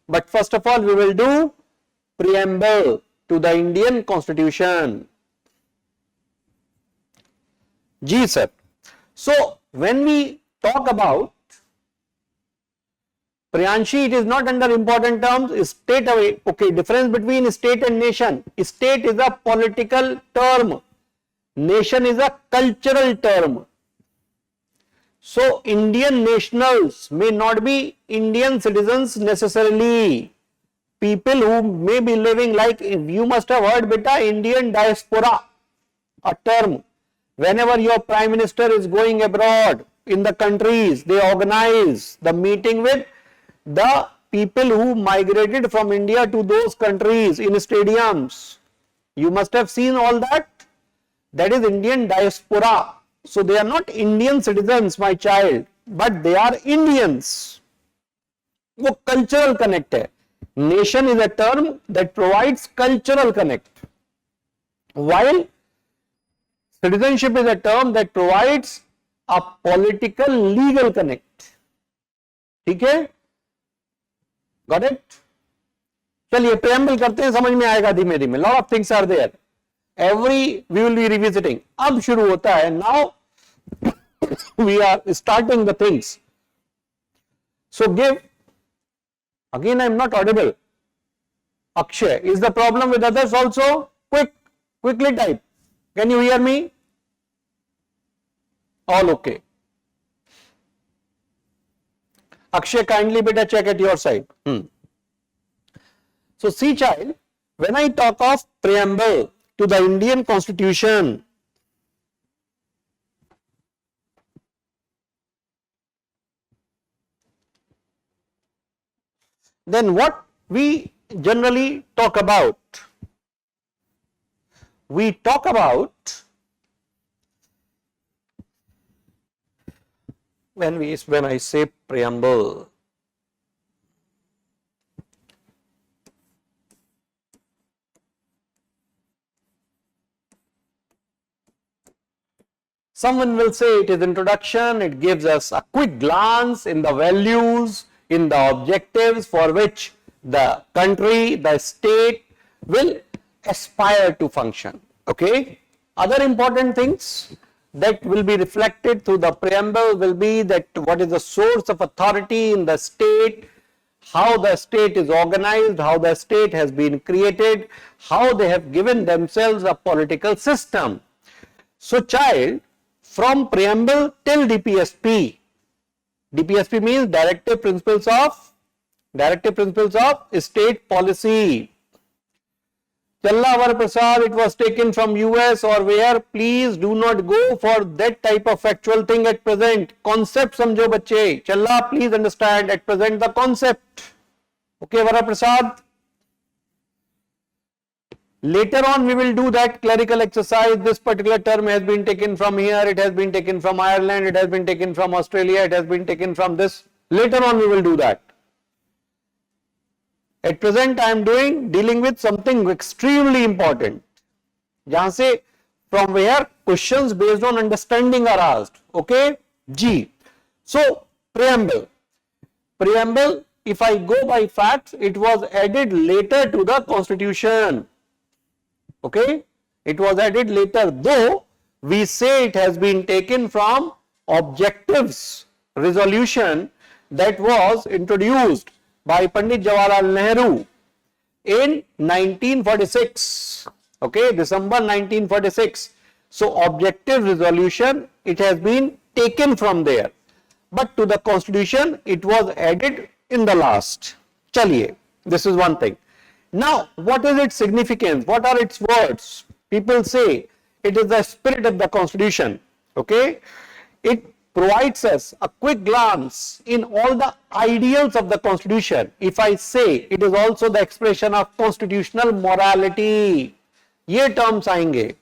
But first of all, we will do preamble to the Indian Constitution. Ji sir. So, when we talk about Priyanshi, it is not under important terms, state away. Okay, difference between state and nation. State is a political term. Nation is a cultural term. So, Indian nationals may not be Indian citizens necessarily. People who may be living, like you must have heard beta, Indian diaspora, a term. Whenever your prime minister is going abroad in the countries, they organize the meeting with the people who migrated from India to those countries in stadiums. You must have seen all that. That is Indian diaspora. So they are not Indian citizens, my child, but they are Indians. वो cultural connect है. Nation is a term that provides cultural connect, while citizenship is a term that provides a political legal connect. ठीक है? Got it? चलिए preamble करते हैं, समझ में आएगा धीमे धीमे. Lot of things are there, every we will be revisiting. अब शुरू होता है, now we are starting the things. So give, again I am not audible. Akshay, is the problem with others also? Quickly type. Can you hear me? All okay. Akshay, kindly beta check at your side. So see child, when I talk of preamble to the Indian Constitution, then what we generally talk about? We talk about when I say preamble, someone will say it is introduction, it gives us a quick glance in the values, in the objectives for which the country, the state will aspire to function. Okay. Other important things that will be reflected through the preamble will be that what is the source of authority in the state, how the state is organized, how the state has been created, how they have given themselves a political system. So child, from preamble till DPSP, DPSP means Directive Principles of State Policy. Challa Prasad, it was taken from US or where. Please do not go for that type of factual thing at present. Concept samjho bachche. Challa, please understand at present the concept. Okay, Vara Prasad. Later on we will do that clerical exercise. This particular term has been taken from here, it has been taken from Ireland, it has been taken from Australia, it has been taken from this. Later on we will do that. At present I am dealing with something extremely important. Jahan se, from where questions based on understanding are asked. Okay? G. So, preamble. Preamble, if I go by facts, it was added later to the Constitution. Okay? It was added later, though we say it has been taken from objectives resolution that was introduced by Pandit Jawaharlal Nehru in 1946. Okay, December 1946. So, objective resolution, it has been taken from there. But to the Constitution, it was added in the last. Chaliye, this is one thing. Now, what is its significance? What are its words? People say it is the spirit of the Constitution. Okay, it provides us a quick glance in all the ideals of the Constitution. If I say it is also the expression of constitutional morality, ye terms aayenge.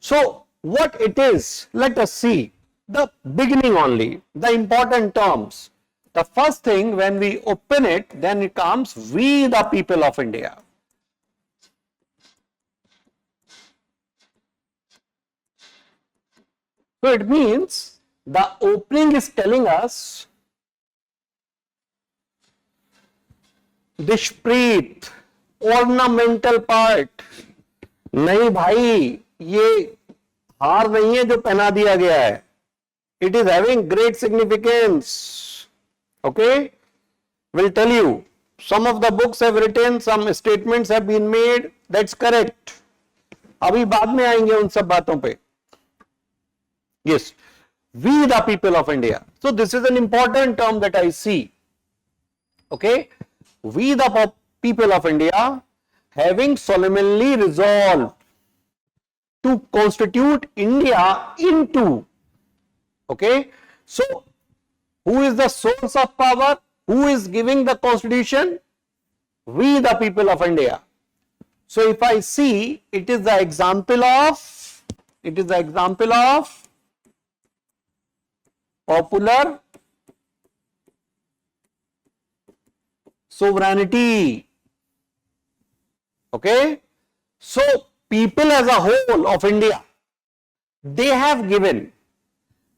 So, what it is, let us see the beginning only, the important terms. The first thing, when we open it, then it comes, we the people of India. So, it means the opening is telling us, Dishpreet, ornamental part. नहीं भाई, ये हार नहीं है जो पहना दिया गया है. It is having great significance. Okay, will tell you. Some of the books have written, some statements have been made. That's correct. अभी बाद में आएंगे उन सब बातों पे. Yes, we the people of India. So this is an important term that I see. Okay, we the people of India, having solemnly resolved to constitute India into. Okay, so who is the source of power? Who is giving the Constitution? We the people of India. So if I see, it is the example of popular sovereignty. Okay, so people as a whole of India, they have given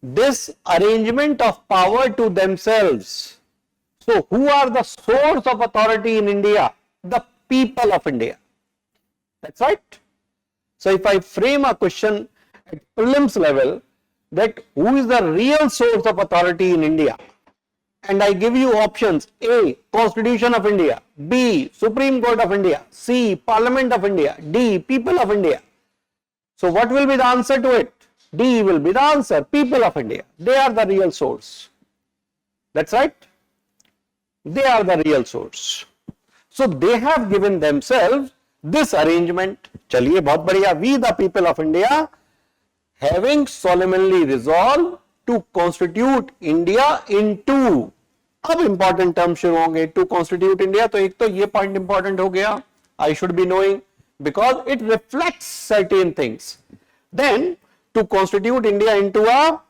this arrangement of power to themselves. So who are the source of authority in India? The people of India. That's right. So if I frame a question at prelims level that who is the real source of authority in India, and I give you options: A, Constitution of India; B, Supreme Court of India; C, Parliament of India; D, people of India. So what will be the answer to it? D will be the answer, people of India. They are the real source. That's right. They are the real source. So they have given themselves this arrangement. Chaliye, bahut badhiya. We, the people of India, having solemnly resolved to constitute India into, अब important term शुरू होंगे. To constitute India, तो एक तो ये point important हो गया. I should be knowing because it reflects certain things. Then to constitute India into a,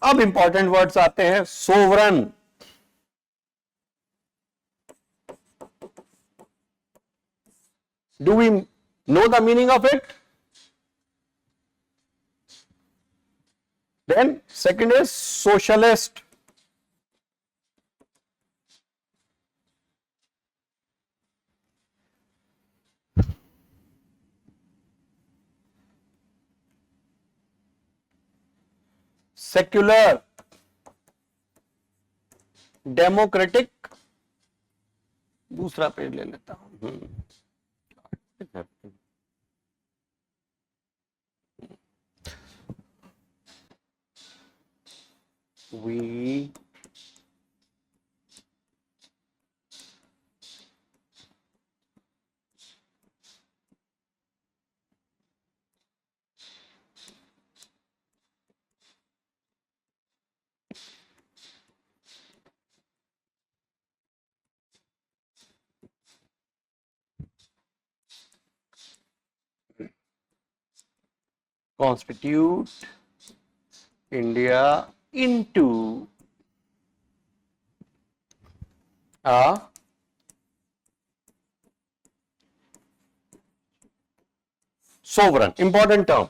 अब important words आते हैं, sovereign. Do we know the meaning of it? Then second is socialist. Secular. Democratic. दूसरा page ले लेता हूं. We constitute India into a sovereign. Important term.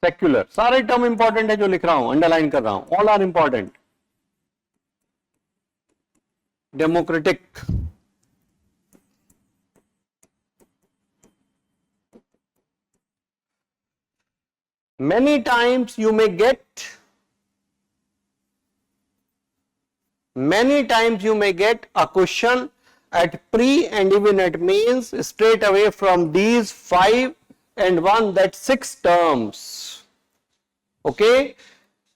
Secular. सारे term important है जो लिख रहा हूं, underline कर रहा हूं. All are important. Democratic. Many times you may get a question at pre and even at mains straight away from these 5 and 1, that 6 terms. Okay,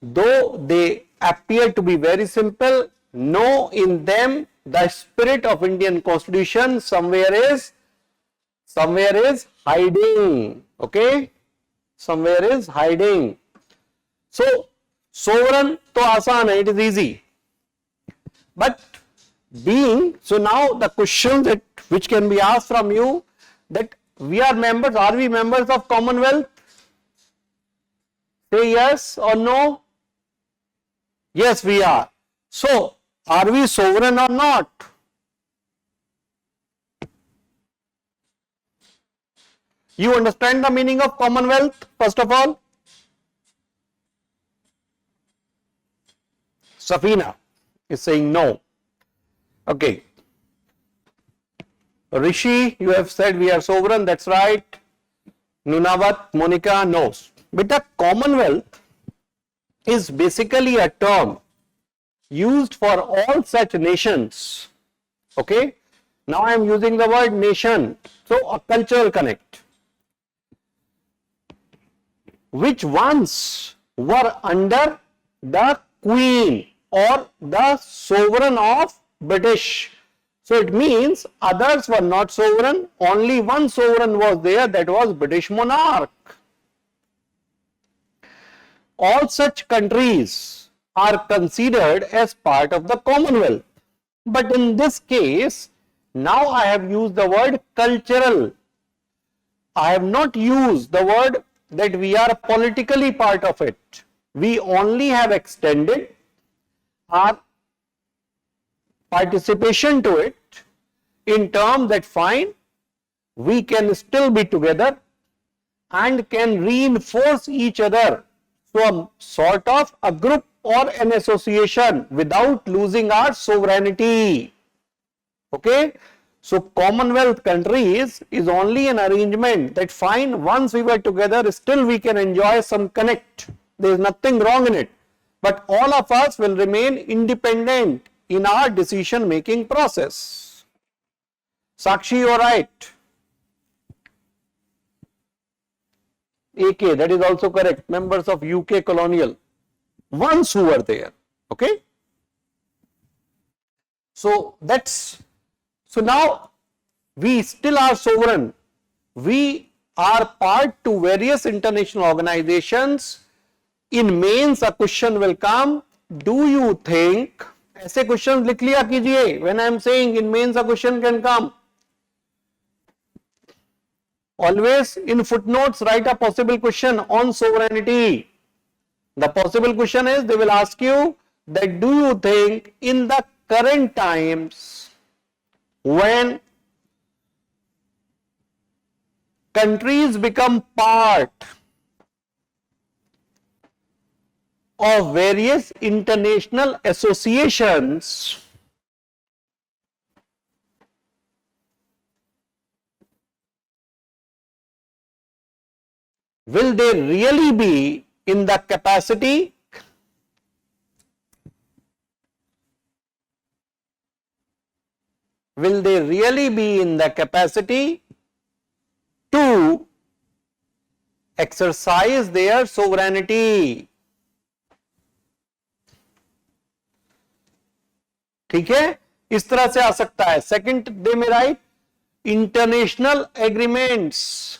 though they appear to be very simple, know in them the spirit of Indian Constitution somewhere is hiding. Okay, somewhere is hiding. So sovereign to आसान है, it is easy. But being, so now the question that which can be asked from you, that we are members, are we members of Commonwealth? Say yes or no. Yes, we are. So are we sovereign or not? You understand the meaning of Commonwealth, first of all? Safina is saying no. Okay. Rishi, you have said we are sovereign, that's right. Nunavat, Monica, no. But the Commonwealth is basically a term used for all such nations. Okay. Now I am using the word nation. So a cultural connect, which once were under the Queen or the sovereign of British. So it means others were not sovereign, only one sovereign was there, that was British monarch. All such countries are considered as part of the Commonwealth. But in this case, now I have used the word cultural. I have not used the word that we are politically part of it. We only have extended our participation to it in terms that fine, we can still be together and can reinforce each other. So a sort of a group or an association without losing our sovereignty. Okay. So Commonwealth countries is only an arrangement that fine, once we were together, still we can enjoy some connect. There is nothing wrong in it. But all of us will remain independent in our decision making process. Sakshi, you are right. AK, that is also correct. Members of UK colonial, once who were there. Okay. So now we still are sovereign. We are part to various international organizations. In mains a question will come. Do you think? ऐसे question लिख लिया कीजिए. When I am saying in mains a question can come. Always in footnotes write a possible question on sovereignty. The possible question is, they will ask you that do you think in the current times when countries become part of various international associations, will they really be in the capacity to exercise their sovereignty? ठीक है, इस तरह से आ सकता है. Second दे में right, international agreements,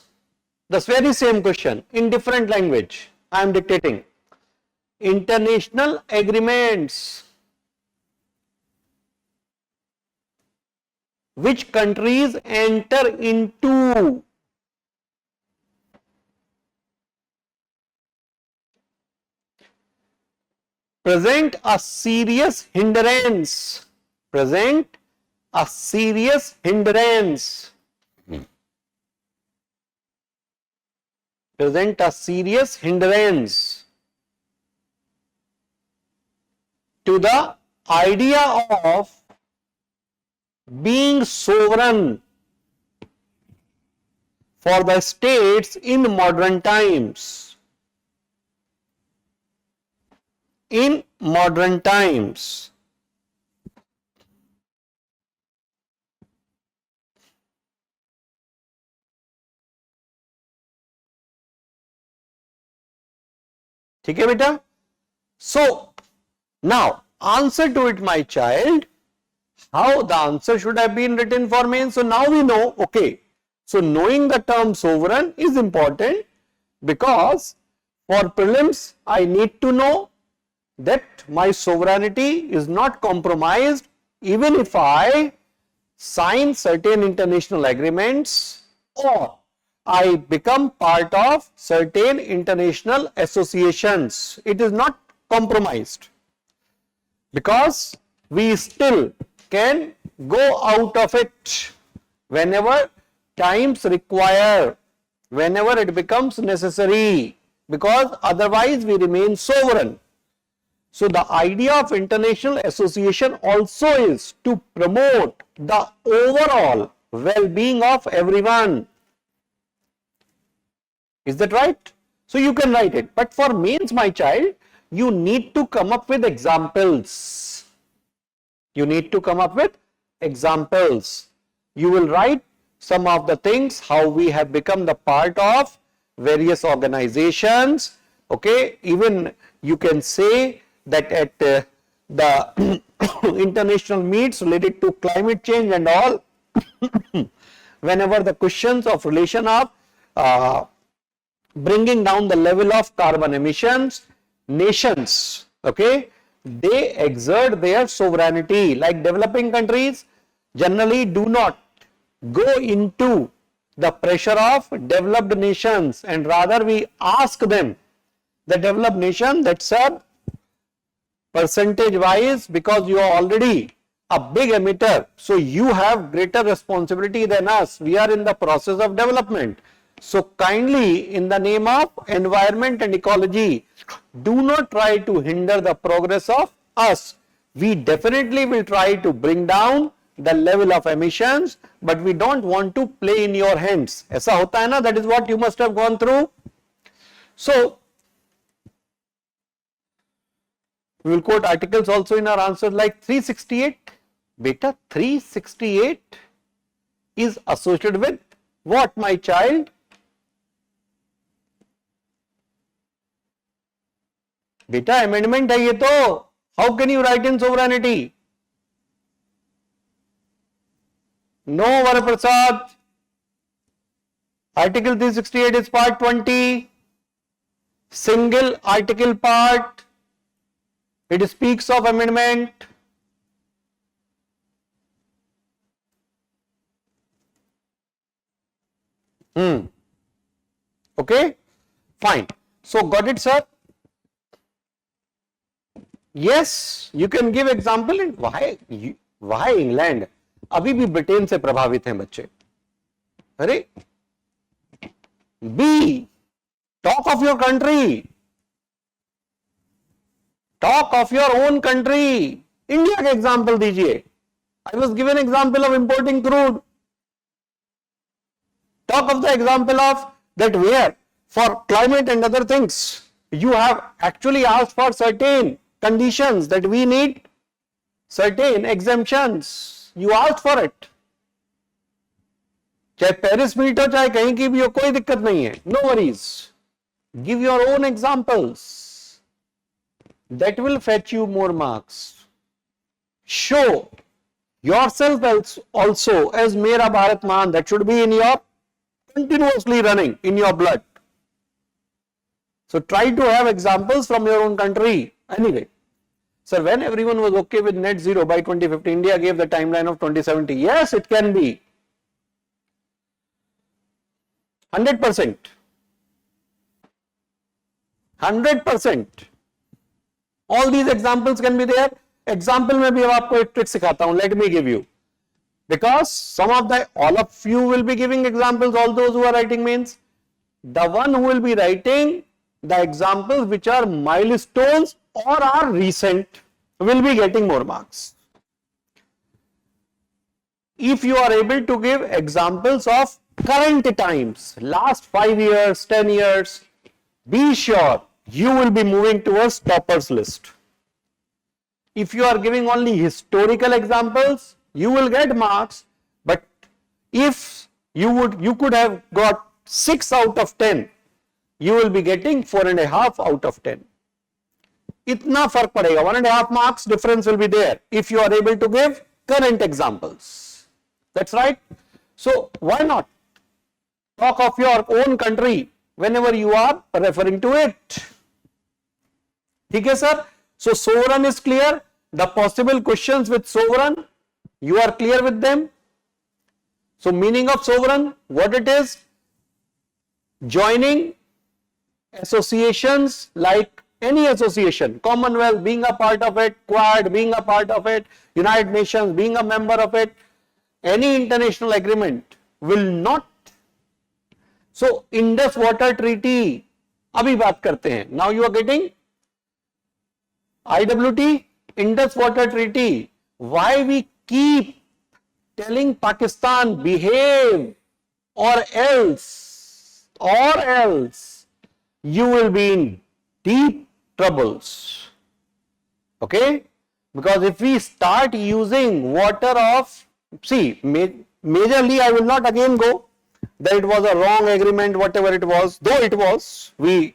the very same question in different language. I am dictating. International agreements which countries enter into present a serious hindrance. Present a serious hindrance to the idea of being sovereign for the states in modern times. ठीक है बेटा. So now answer to it, my child. How the answer should have been written for main. So now we know. Okay, so knowing the term sovereign is important, because for prelims I need to know that my sovereignty is not compromised even if I sign certain international agreements or I become part of certain international associations. It is not compromised, because we still can go out of it whenever times require, whenever it becomes necessary, because otherwise we remain sovereign. So the idea of international association also is to promote the overall well-being of everyone. Is that right? So you can write it. But for mains, my child, you need to come up with examples. You will write some of the things, how we have become the part of various organizations. Okay, even you can say that at the international meets related to climate change and all, whenever the questions of relation of bringing down the level of carbon emissions, nations, okay, they exert their sovereignty. Like developing countries generally do not go into the pressure of developed nations, and rather we ask them, the developed nation, that sir, percentage wise, because you are already a big emitter, so you have greater responsibility than us. We are in the process of development. So kindly, in the name of environment and ecology, do not try to hinder the progress of us. We definitely will try to bring down the level of emissions, but we don't want to play in your hands. ऐसा होता है ना? That is what you must have gone through. So we will quote articles also in our answers like 368. Beta, 368 is associated with what, my child? Beta, amendment है ये तो. How can you write in sovereignty? No, Varaprasad. Article 368 is part 20. Single article part. It speaks of amendment. Okay, fine. So got it, sir? Yes, you can give example. And why England? अभी भी Britain से प्रभावित हैं बच्चे. अरे B, talk of your country. Talk of your own country. India का example दीजिए. I was given example of importing crude. Talk of the example of that where for climate and other things you have actually asked for certain conditions that we need certain exemptions. You asked for it. चाहे Paris meet हो चाहे कहीं की भी हो, कोई दिक्कत नहीं है. No worries. Give your own examples. That will fetch you more marks. Show yourself also as Mera Bharat Maan. That should be in your continuously running in your blood. So try to have examples from your own country. Anyway, sir, when everyone was okay with net zero by 2050, India gave the timeline of 2070. Yes, it can be. 100%. 100%. All these examples can be there. Example में भी अब आपको एक trick सिखाता हूं. Let me give you. Because all of you will be giving examples, all those who are writing means, the one who will be writing the examples which are milestones or are recent will be getting more marks. If you are able to give examples of current times, last 5 years, 10 years, be sure you will be moving towards toppers list. If you are giving only historical examples, you will get marks, but if you could have got 6 out of 10, you will be getting 4.5 out of 10. इतना फर्क पड़ेगा. 1.5 marks difference will be there if you are able to give current examples. That's right. So why not talk of your own country whenever you are referring to it? ठीक है sir. So sovereign is clear. The possible questions with sovereign, you are clear with them. So meaning of sovereign, what it is? Joining associations like any association, Commonwealth being a part of it, Quad being a part of it, United Nations being a member of it, any international agreement will not. So Indus Water Treaty, अभी बात करते हैं. Now you are getting IWT, Indus Water Treaty. Why we keep telling Pakistan behave or else you will be in deep troubles. Okay? Because if we start using water of, see, majorly I will not again go that it was a wrong agreement, whatever it was, though it was, we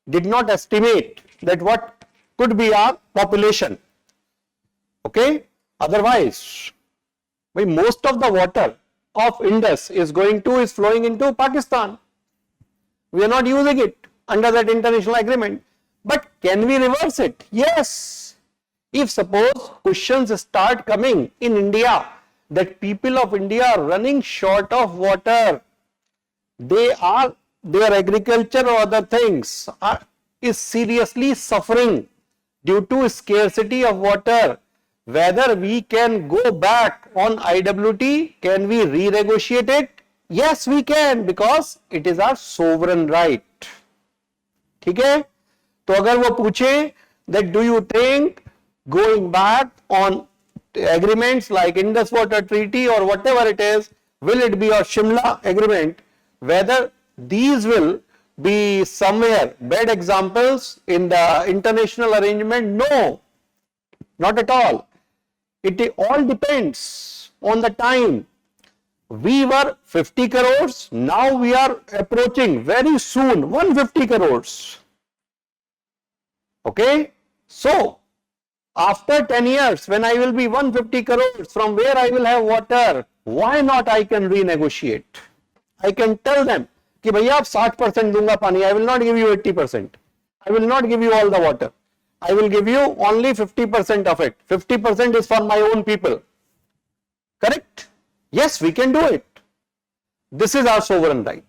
did not estimate that what could be our population. Okay? Otherwise, most of the water of Indus is flowing into Pakistan. We are not using it under that international agreement. But can we reverse it? Yes. If suppose questions start coming in India that people of India are running short of water, their agriculture or other things is seriously suffering due to scarcity of water, whether we can go back on IWT, can we renegotiate it? Yes, we can because it is our sovereign right. ठीक है? तो अगर वो पूछे that do you think going back on agreements like Indus Water Treaty or whatever it is, will it be a Shimla agreement, whether these will be somewhere bad examples in the international arrangement? No, not at all. It all depends on the time. We were 50 crores, now we are approaching very soon 150 crores. Okay, so after 10 years, when I will be 150 crores, from where I will have water, why not I can renegotiate? I can tell them कि भैया आप 60% दूंगा पानी, I will not give you 80%. I will not give you all the water. I will give you only 50% of it. 50% is for my own people. Correct? Yes, we can do it. This is our sovereign right.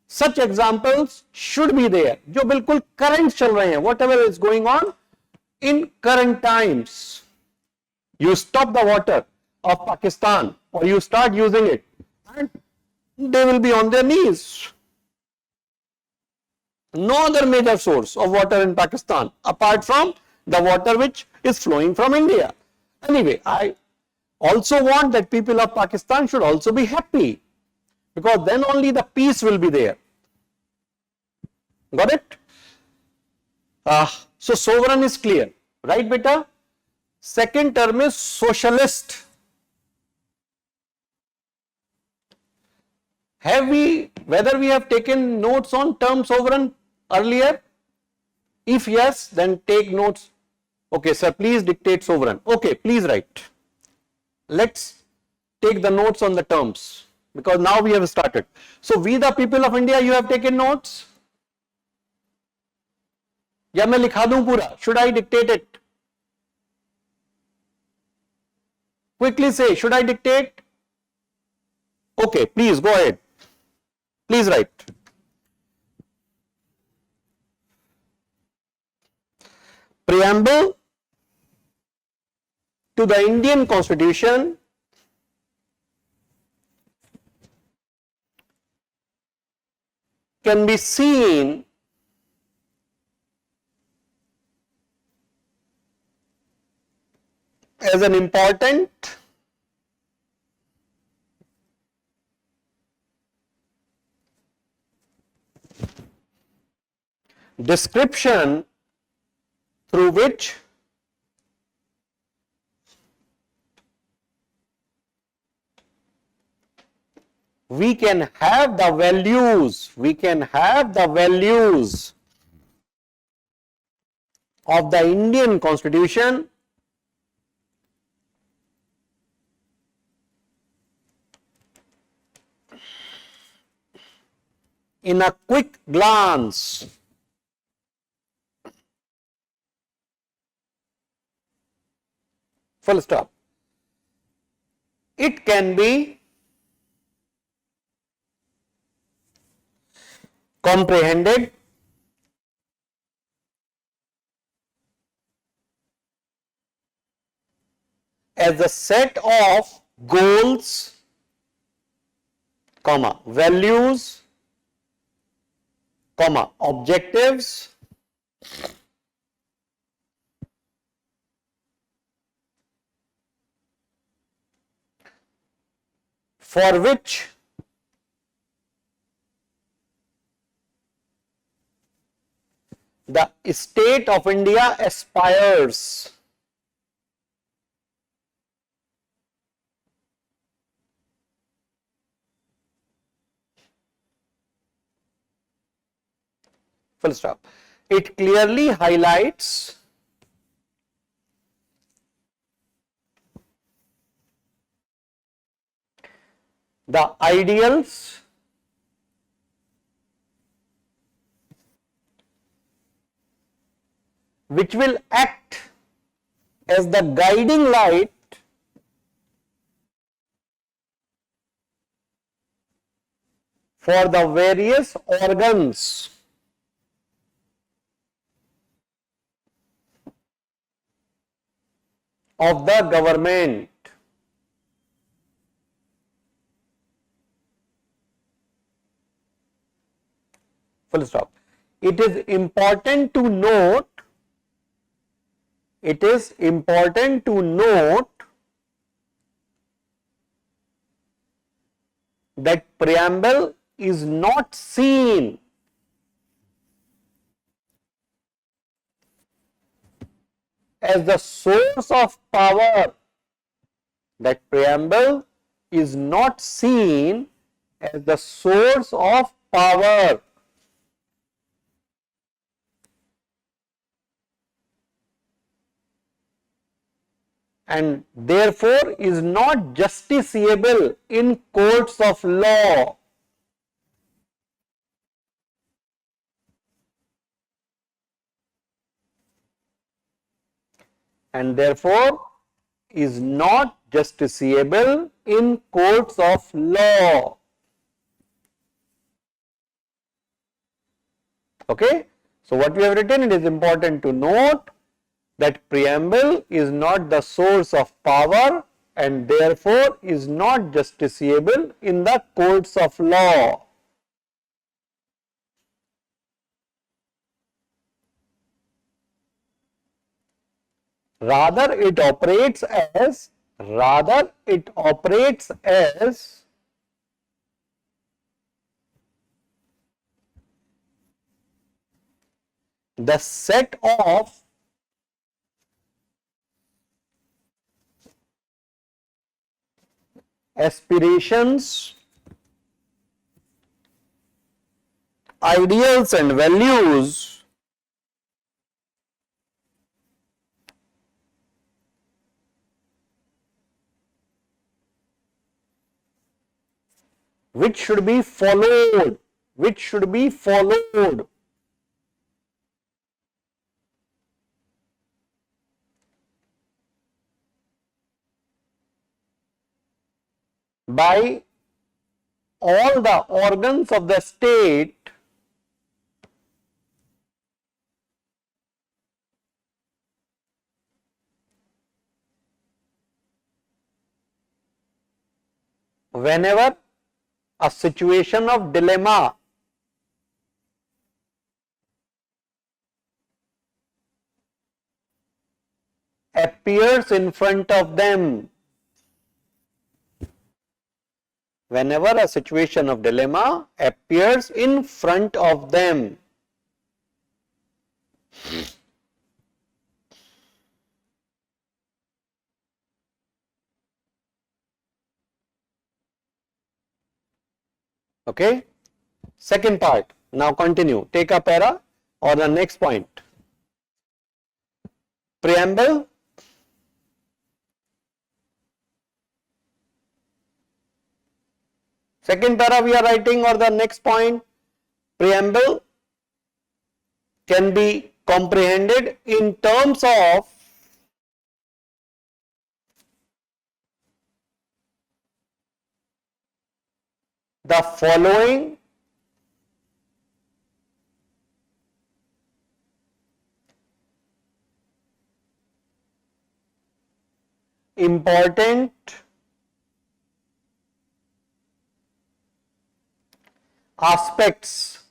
Such examples should be there. जो बिल्कुल current चल रहे हैं, whatever is going on in current times. You stop the water of Pakistan or you start using it and they will be on their knees. No other major source of water in Pakistan apart from the water which is flowing from India. Anyway, I also want that people of Pakistan should also be happy, because then only the peace will be there. Got it? So sovereign is clear, right beta? Second term is socialist. Whether we have taken notes on term sovereign earlier? If yes, then take notes. Okay, sir, please dictate sovereign. Okay, please write. Let's take the notes on the terms, because now we have started. So we the people of India, you have taken notes? या मैं लिखा दूं पूरा? Should I dictate it? Quickly say, should I dictate? Okay, please go ahead. Please write. Preamble to the Indian Constitution can be seen as an important description through which we can have the values, of the Indian Constitution in a quick glance. Full stop. It can be comprehended as a set of goals, comma, values, comma, objectives, for which the state of India aspires. Full stop. It clearly highlights the ideals which will act as the guiding light for the various organs of the government. full stop. It is important to note, it is important to note that preamble is not seen as the source of power, that preamble is not seen as the source of power. And therefore is not justiciable in courts of law. And therefore is not justiciable in courts of law. Okay. So what we have written, it is important to note that preamble is not the source of power and therefore is not justiciable in the courts of law. Rather it operates as the set of aspirations, ideals and values which should be followed, by all the organs of the state whenever a situation of dilemma appears in front of them. Whenever a situation of dilemma appears in front of them. Okay. Second part. Now continue. Take a para or the next point. Preamble. Second para we are writing, or the next point. Preamble can be comprehended in terms of the following important aspects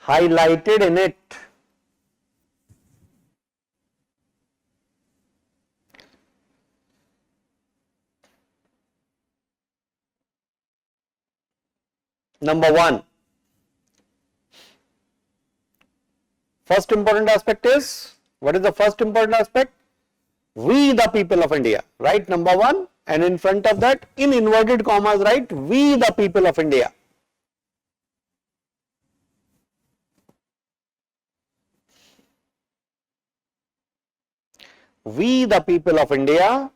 highlighted in it. Number one, first important aspect is, what is the first important aspect? We the people of India, right? Number one, and in front of that, in inverted commas, right? We the people of India. We the people of India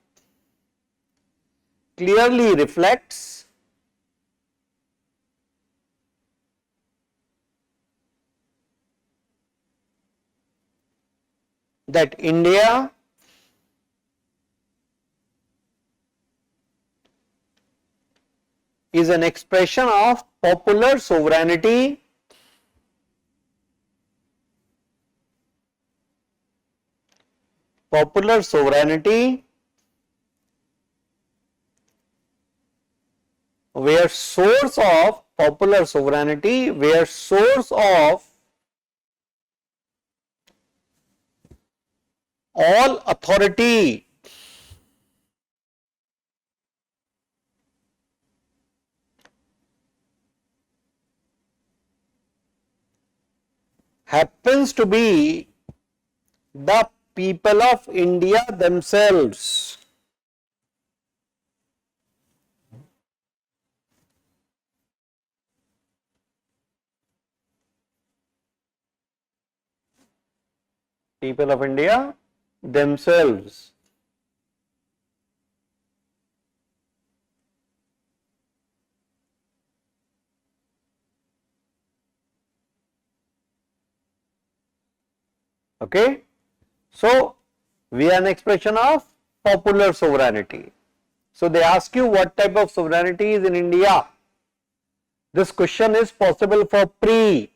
clearly reflects that India is an expression of popular sovereignty, where source of popular sovereignty where source of all authority happens to be the people of India themselves. People of India themselves. Okay, so we are an expression of popular sovereignty. So they ask you what type of sovereignty is in India. This question is possible for pre.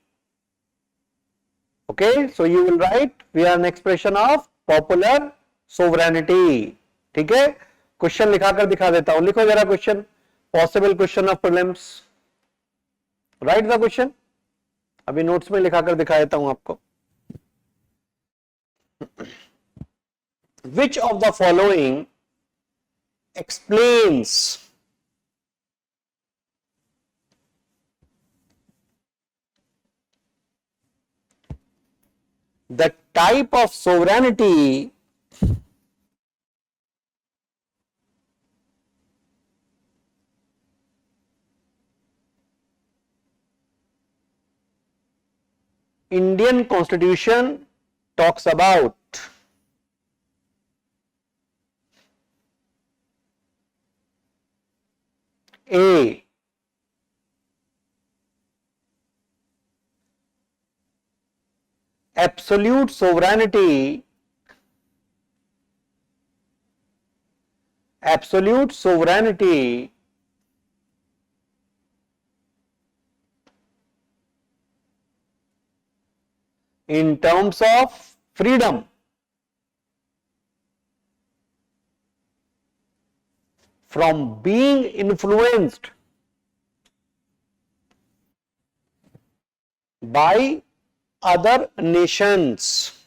Okay, so you will write we are an expression of popular sovereignty. ठीक है, question लिखाकर दिखा देता हूं, लिखो जरा question, possible question of prelims, right the question, अभी notes में लिखाकर दिखा देता हूं आपको. Which of the following explains the type of sovereignty Indian Constitution talks about? A, absolute sovereignty, in terms of freedom from being influenced by other nations.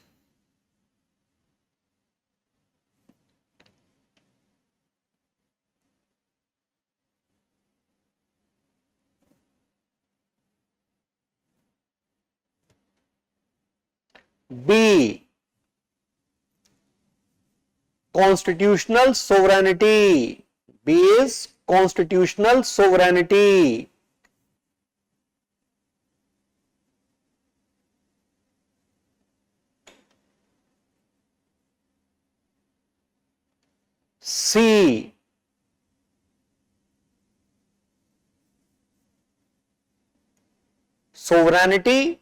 B, constitutional sovereignty. B is constitutional sovereignty. C, sovereignty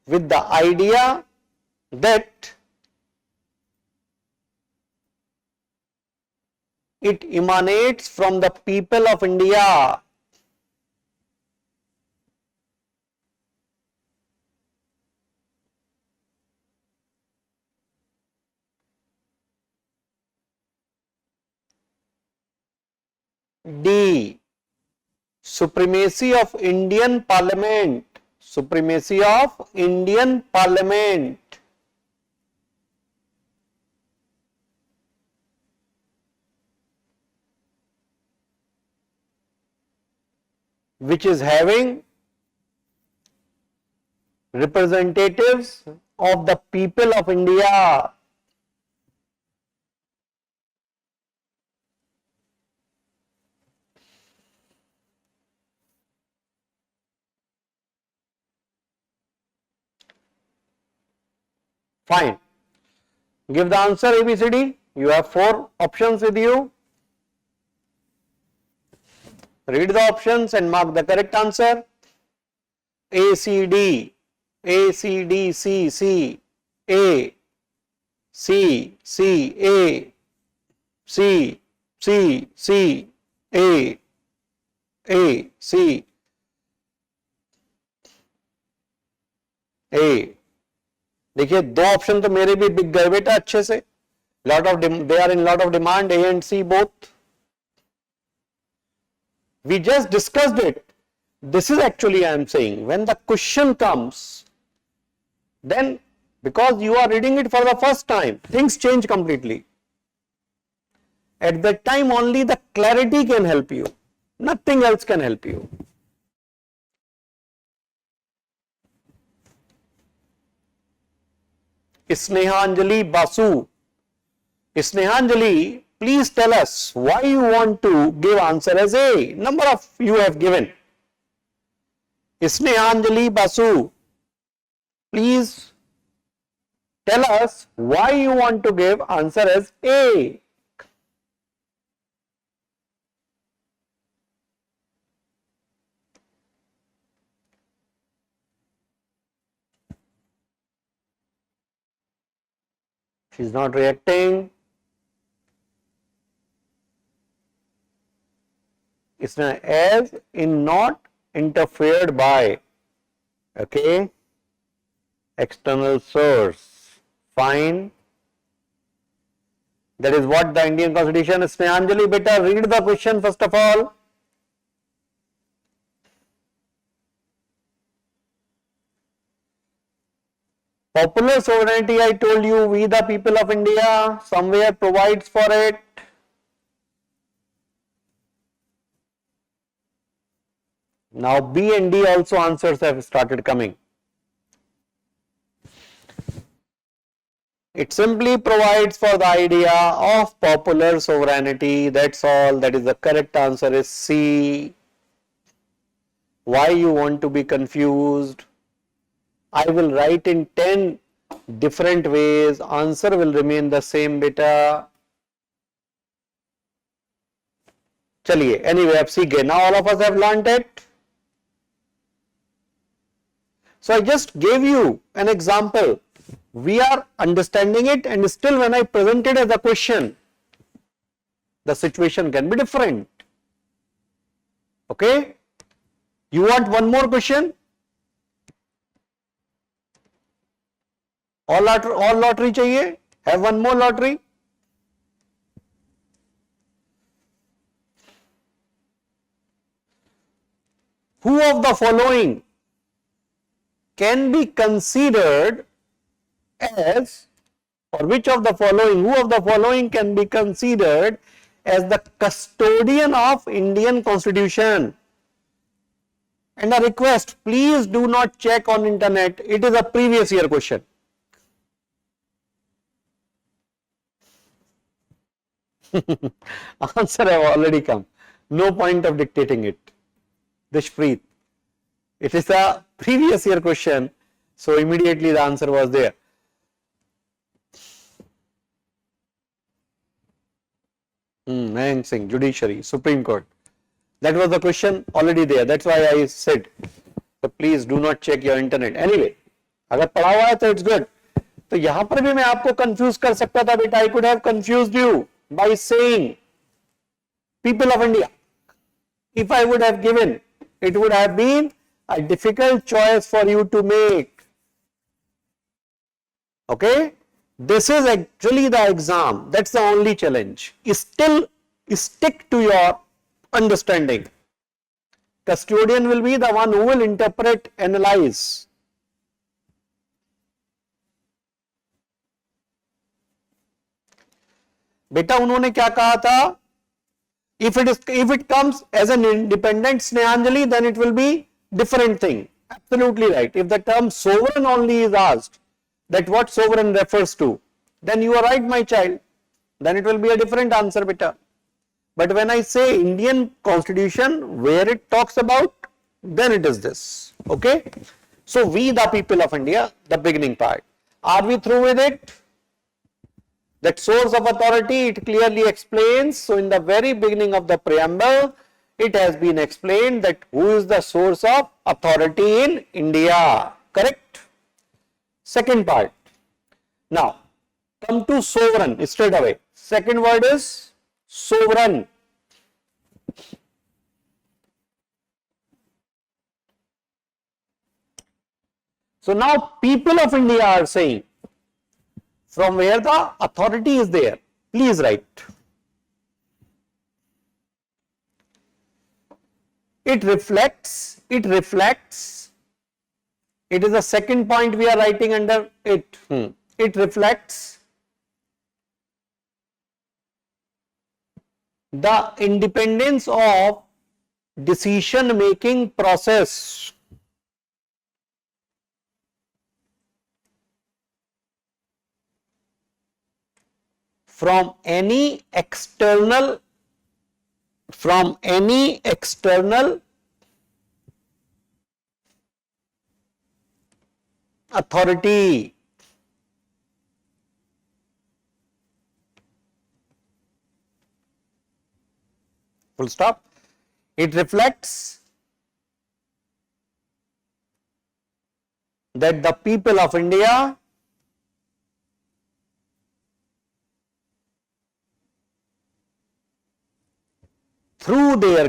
with the idea that it emanates from the people of India. D, supremacy of Indian Parliament. Supremacy of Indian Parliament. Which is having representatives of the people of India. Fine. Give the answer ABCD. You have 4 options with you. Read the options and mark the correct answer. A, C, D, A, C, D, C, C, A, C, C, A, C, C, C, A, C, A. देखिए 2 option तो मेरे भी बिक गए बेटा अच्छे से. They are in lot of demand, A and C both. We just discussed it. This is actually I am saying, when the question comes, then because you are reading it for the first time, things change completely. At that time only the clarity can help you. Nothing else can help you. Snehanjali Basu. Snehanjali, please tell us why you want to give answer as A. Number of you have given. Snehanjali Basu, please tell us why you want to give answer as A. She's not reacting. It's as in not interfered by, okay, external source. Fine. That is what the Indian Constitution. Snehanjali, beta, read the question first of all. Popular sovereignty, I told you, we the people of India, somewhere provides for it. Now B and D also answers have started coming. It simply provides for the idea of popular sovereignty. That's all. That is the correct answer is C. Why you want to be confused? I will write in 10 different ways. Answer will remain the same, beta. Chaliye. Anyway, ab seekh gaye. Now all of us have learnt it. So I just gave you an example. We are understanding it, and still when I present it as a question, the situation can be different. Okay? You want one more question? All lottery chahiye? Have one more lottery? Who of the following can be considered as, or which of the following, who of the following can be considered as the custodian of Indian Constitution? And a request, please do not check on internet. It is a previous year question. Answer have already come. No point of dictating it. Dishpreet. It is a previous year question, so immediately the answer was there. Mayank Singh, Judiciary, Supreme Court. That was the question already there. That's why I said, so please do not check your internet. Anyway, अगर पढ़ा हुआ है तो it's good. तो यहाँ पर भी मैं आपको confuse कर सकता था बेटा. I could have confused you by saying people of India. If I would have given, it would have been a difficult choice for you to make. Okay? This is actually the exam. That's the only challenge. Still stick to your understanding. Custodian will be the one who will interpret, analyze. बेटा उन्होंने क्या कहा था? If it comes as an independent Snehanjali, then it will be different thing. Absolutely right. If the term sovereign only is asked, that what sovereign refers to, then you are right, my child. Then it will be a different answer, beta. But when I say Indian Constitution, where it talks about, then it is this. Okay? So we the people of India, the beginning part. Are we through with it? That source of authority, it clearly explains. So in the very beginning of the preamble, it has been explained that who is the source of authority in India. Correct? Second part. Now, come to sovereign straight away. Second word is sovereign. So now people of India are saying, from where the authority is there. Please write. It reflects, it is the second point we are writing under it. It reflects the independence of decision making process from any external authority. Full stop. It reflects that the people of India through their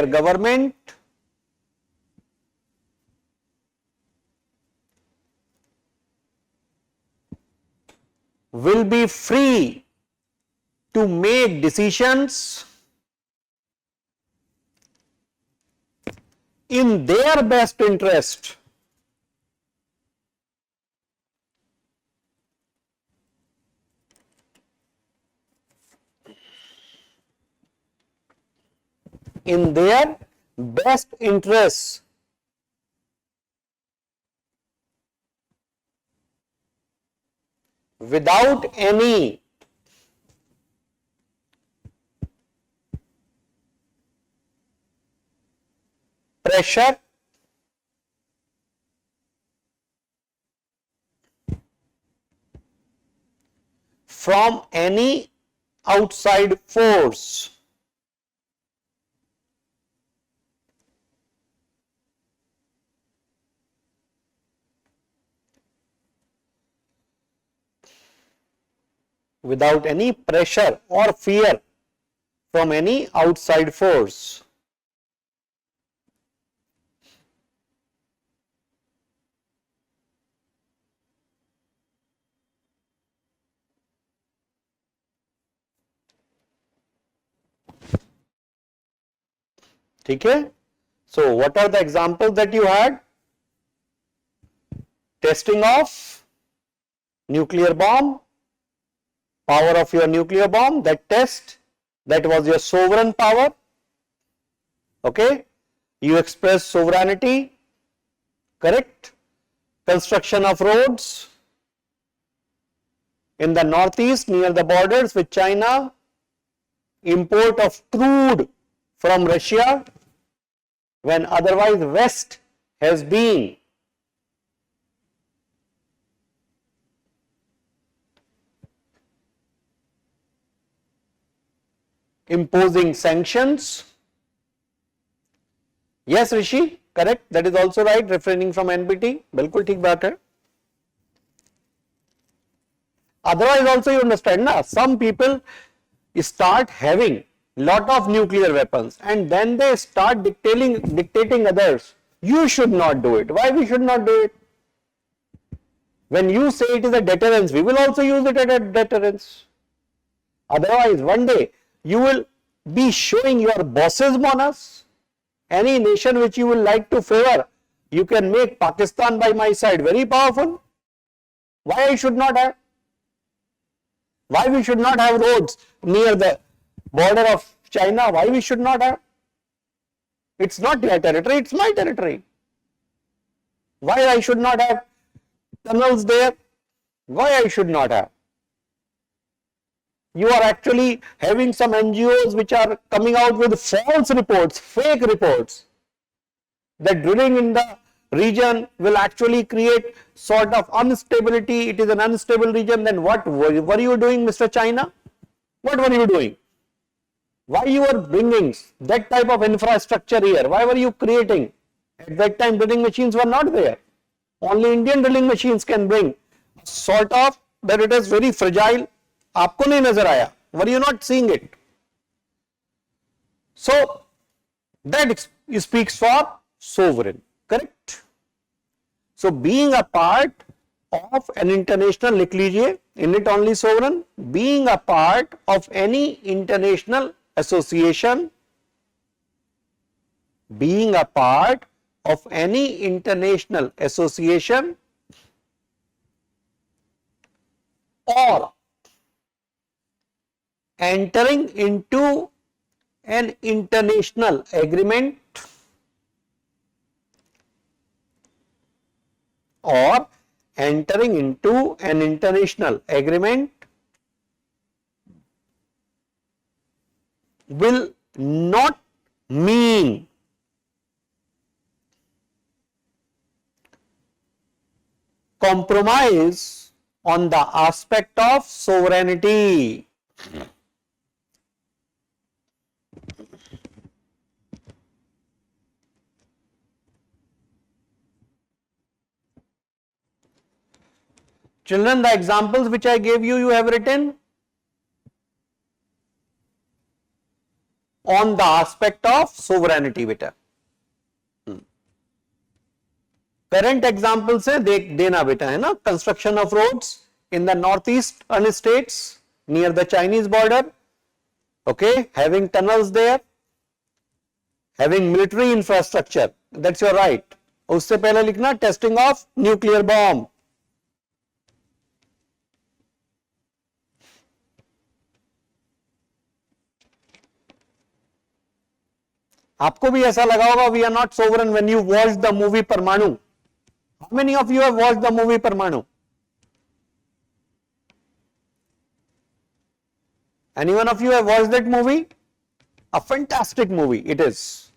government, will be free to make decisions in their best interest. In their best interests. Without any pressure from any outside force. Without any pressure or fear from any outside force. ठीक है? So what are the examples that you had? Testing of nuclear bomb, power of your nuclear bomb, that test, that was your sovereign power. Okay, you express sovereignty, correct? Construction of roads in the northeast near the borders with China, import of crude from Russia when otherwise West has been imposing sanctions. Yes Rishi, correct, that is also right, refraining from NPT, बिल्कुल ठीक बात है. Otherwise also you understand na, some people start having lot of nuclear weapons and then they start dictating others, you should not do it. Why we should not do it? When you say it is a deterrence, we will also use it as a deterrence. Otherwise one day you will be showing your bossism on us. Any nation which you will like to favor, you can make Pakistan by my side very powerful. Why I should not have? Why we should not have roads near the border of China? Why we should not have? It's not your territory, it's my territory. Why I should not have tunnels there? Why I should not have? You are actually having some NGOs which are coming out with false reports, fake reports, that drilling in the region will actually create sort of instability. It is an unstable region. Then what were you doing, Mr. China? What were you doing? Why you were bringing that type of infrastructure here? Why were you creating? At that time drilling machines were not there. Only Indian drilling machines can bring sort of that it is very fragile. आपको नहीं नजर आया? Were you not seeing it? So that speaks for sovereign, correct? So being a part of an international, लिख लीजिए, in it only sovereign, being a part of any international association, being a part of any international association or entering into an international agreement or entering into an international agreement will not mean compromise on the aspect of sovereignty. Children, the examples which I gave you, you have written on the aspect of sovereignty बेटा. Current examples है देना बेटा, है ना. Construction of roads in the northeastern states near the Chinese border, okay, having tunnels there, having military infrastructure, that's your right. उससे पहले लिखना testing of nuclear bomb. आपको भी ऐसा लगा होगा we are not sovereign when you watched the movie परमाणु. How many of you have watched the movie परमाणु? Any one of you have watched that movie? A fantastic movie it is.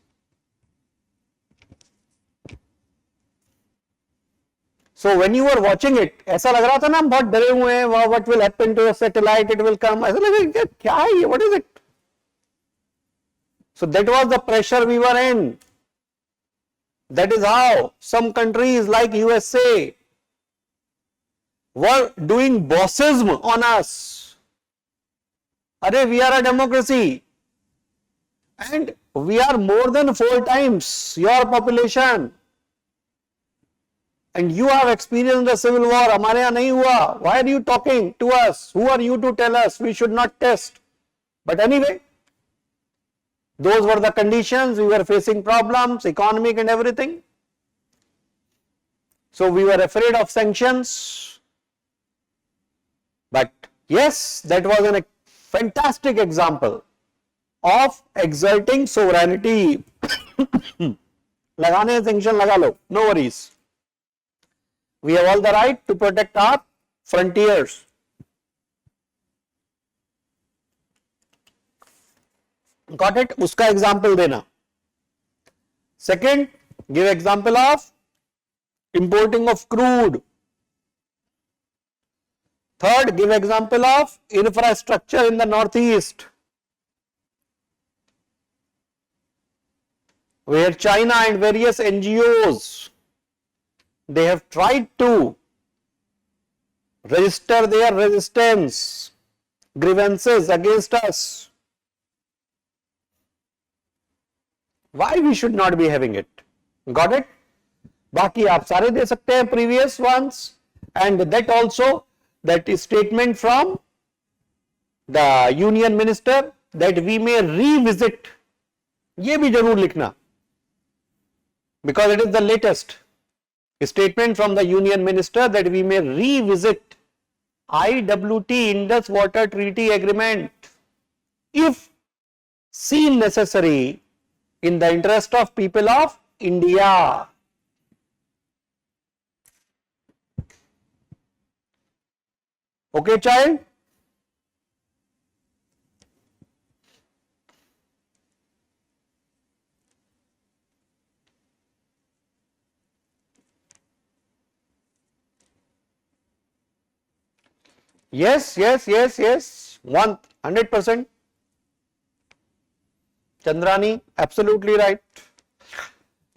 So when you were watching it, ऐसा लग रहा था ना हम बहुत डरे हुए हैं, what will happen to the satellite, it will come, ऐसा लगा क्या है ये, what is it? So that was the pressure we were in. That is how some countries like USA were doing bossism on us. Arey, we are a democracy and we are more than 4 times your population. And you have experienced the civil war. हमारे यहाँ नहीं हुआ. Why are you talking to us? Who are you to tell us we should not test? But anyway, those were the conditions. We were facing problems, economic and everything. So we were afraid of sanctions. But yes, that was a fantastic example of exerting sovereignty. लगाने sanction लगा लो, no worries. We have all the right to protect our frontiers. Got it? उसका example देना. Second, give example of importing of crude. Third, give example of infrastructure in the northeast, where China and various NGOs, they have tried to register their resistance, grievances against us. Why we should not be having it? Got it? बाकी आप सारे दे सकते हैं previous ones, and that also, that is statement from the union minister that we may revisit, ये भी जरूर लिखना, because it is the latest statement from the union minister that we may revisit IWT Indus Water Treaty Agreement if seen necessary in the interest of people of India. Okay, child? Yes, 100%. Chandrani, absolutely right.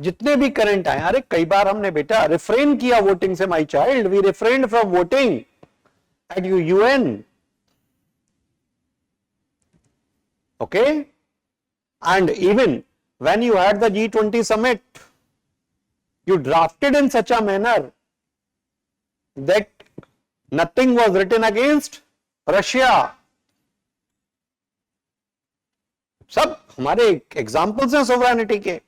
जितने भी current आए, अरे कई बार हमने बेटा refrain किया voting से, my child, we refrained from voting at UN. Okay? And even when you had the G20 summit, You drafted in such a manner that nothing was written against Russia. सब हमारे examples हैं sovereignty के.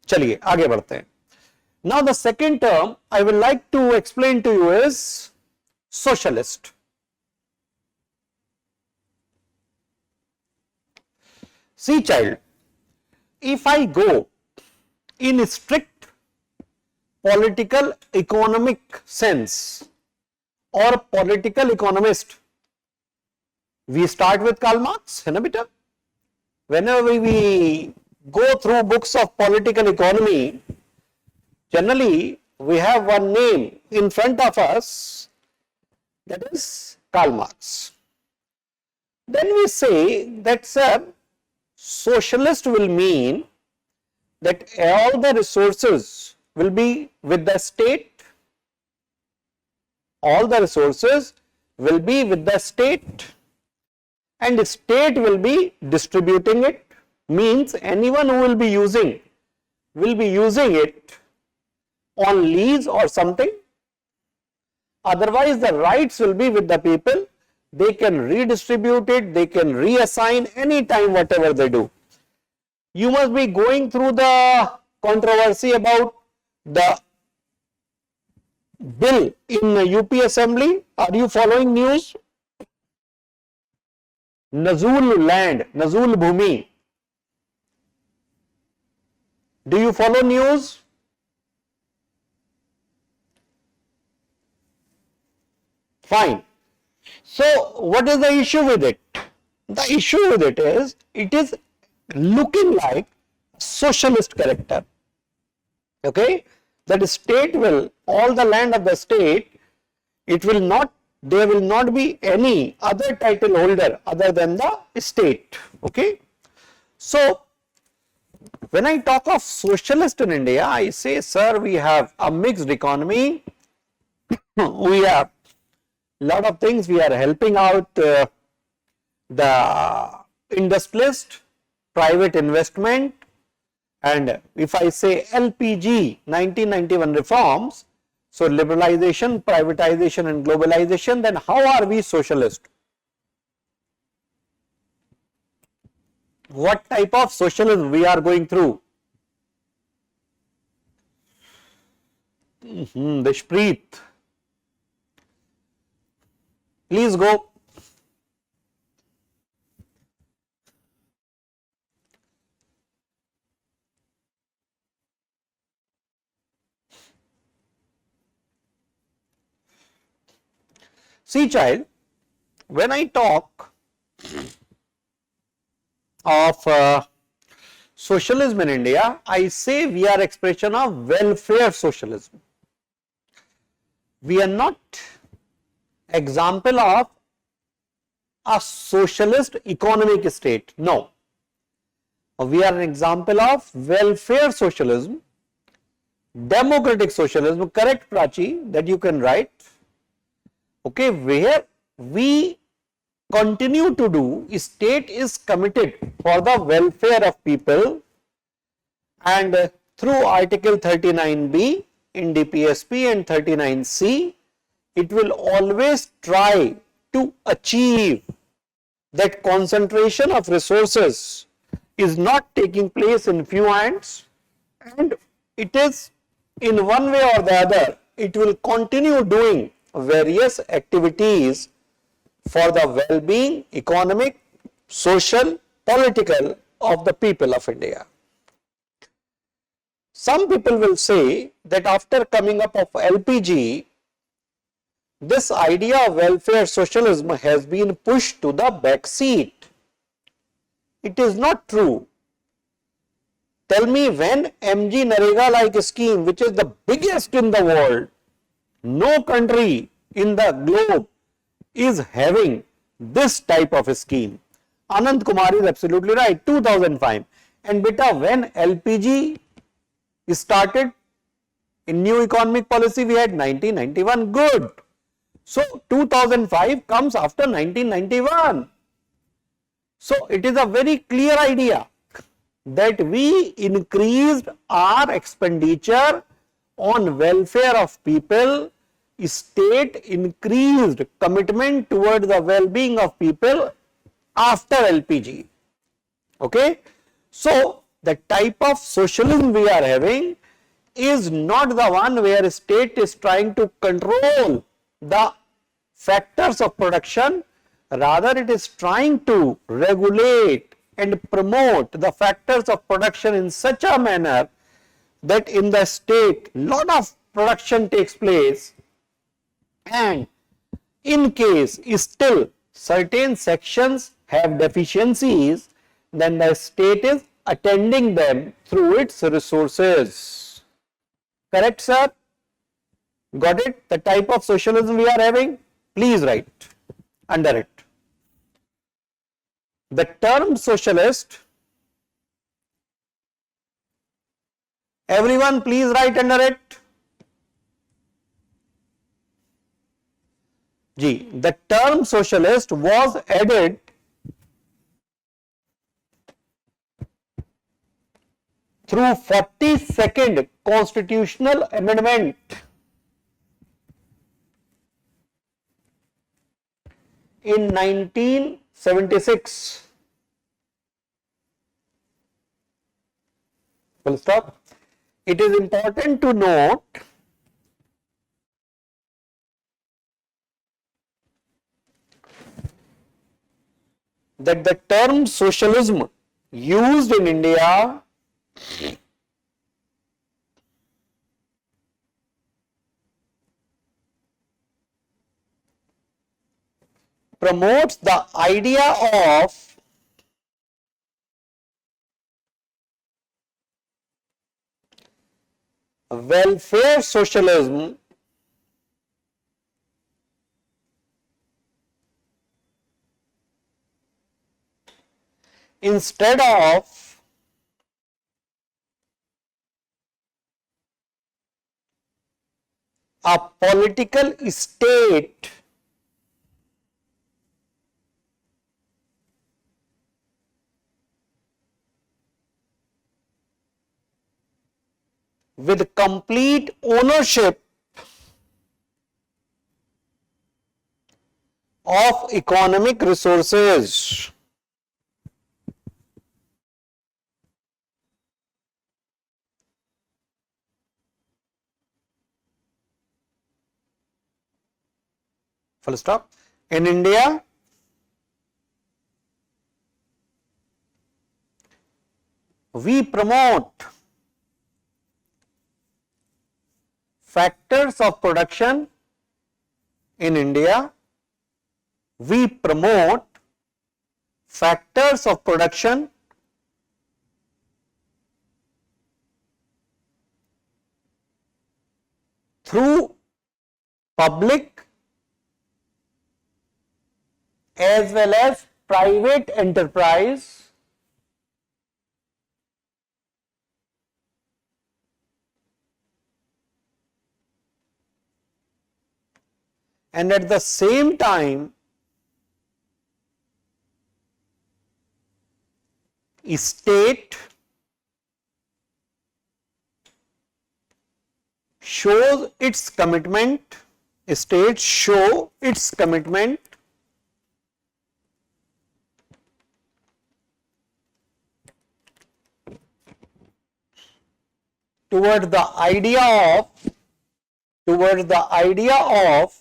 चलिए आगे बढ़ते हैं. Now the second term I will like to explain to you is socialist. See child, if I go in strict political economic sense or political economist, we start with Karl Marx, है ना बेटा? Whenever we go through books of political economy, generally we have one name in front of us, that is Karl Marx. Then we say that, sir, socialist will mean that all the resources will be with the state, all the resources will be with the state, and the state will be distributing it, means anyone who will be using it on lease or something. Otherwise the rights will be with the people. They can redistribute it, they can reassign anytime whatever they do. You must be going through the controversy about the bill in UP Assembly. Are you following news? Nazul land, Nazul Bhumi. Do you follow news? Fine. So what is the issue with it? The issue with it is looking like socialist character. Okay? That state will, all the land of the state, it will not, there will not be any other title holder other than the state. Okay? So when I talk of socialist in India, I say, sir, we have a mixed economy. We have lot of things. We are helping out the industrialist, private investment, and if I say LPG 1991 reforms, so liberalization, privatization and globalization, then how are we socialist? What type of socialism we are going through? Deshpreet, please go. See child, when I talk of socialism in India, I say we are expression of welfare socialism. We are not example of a socialist economic state. No. We are an example of welfare socialism, democratic socialism, correct Prachi, that you can write. Okay, where we continue to do, state is committed for the welfare of people, and through Article 39B in DPSP and 39C, it will always try to achieve that concentration of resources is not taking place in few hands, and it is in one way or the other, it will continue doing various activities for the well-being, economic, social, political of the people of India. Some people will say that after coming up of LPG, this idea of welfare socialism has been pushed to the back seat. It is not true. Tell me when MG Narega like scheme, which is the biggest in the world, no country in the globe is having this type of a scheme. Anand Kumar is absolutely right, 2005. And beta, when LPG started in new economic policy, we had 1991, good. So 2005 comes after 1991. So it is a very clear idea that we increased our expenditure on welfare of people, state increased commitment toward the well-being of people after LPG. Okay, so the type of socialism we are having is not the one where state is trying to control the factors of production, rather it is trying to regulate and promote the factors of production in such a manner that in the state lot of production takes place, and in case still certain sections have deficiencies, then the state is attending them through its resources. Correct, sir? Got it? The type of socialism we are having? Please write under it. The term socialist, everyone please write under it. G. The term socialist was added through 42nd Constitutional Amendment in 1976. Full stop. It is important to note that the term socialism used in India promotes the idea of welfare socialism instead of a political state with complete ownership of economic resources. Full stop. In India, we promote factors of production. In India, we promote factors of production through public as well as private enterprise and at the same time state shows its commitment, states show its commitment toward the idea of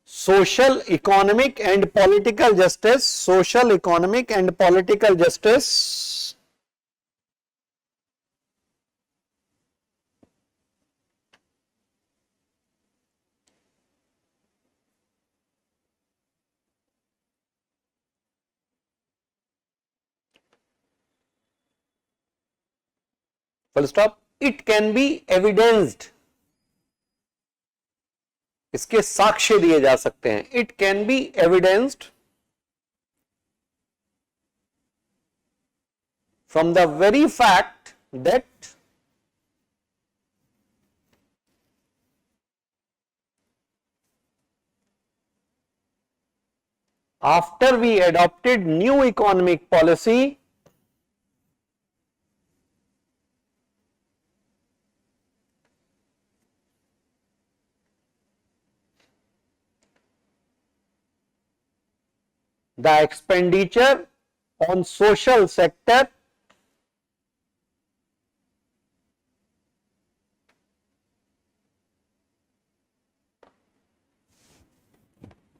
social, economic and political justice, social, economic and political justice full stop. It can be evidenced, इसके साक्ष्य दिए जा सकते हैं. It can be evidenced from the very fact that after we adopted new economic policy, the expenditure on social sector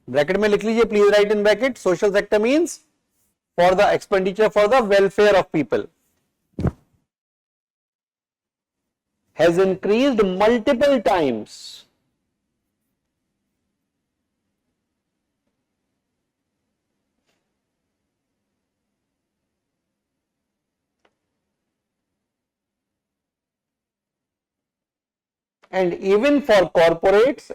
bracket में लिख लीजिए please right in bracket social sector means for the expenditure for the welfare of people has increased multiple times and even for corporates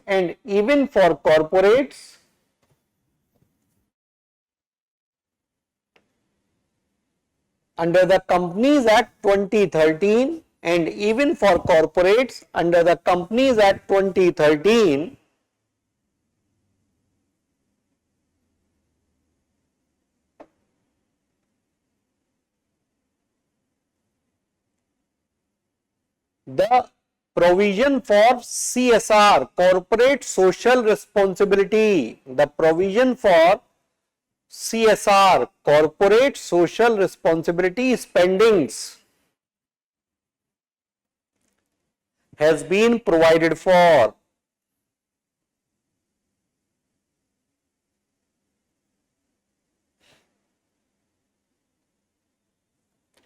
under the Companies Act 2013 and even for corporates under the Companies Act 2013 the provision for CSR, corporate social responsibility, the provision for CSR, corporate social responsibility spendings has been provided for.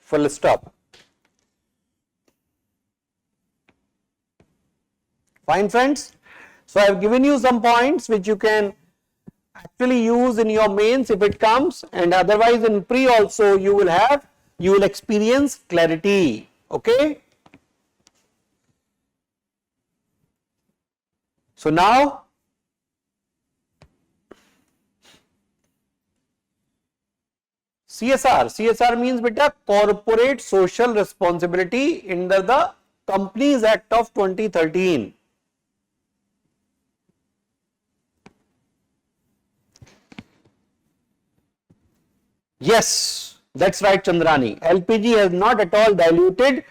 Full stop. Fine friends, so I have given you some points which you can actually use in your mains if it comes, and otherwise in pre also you will experience clarity. Okay. So now CSR means beta corporate social responsibility under the Companies Act of 2013. Yes, that's right, Chandrani. LPG has not at all diluted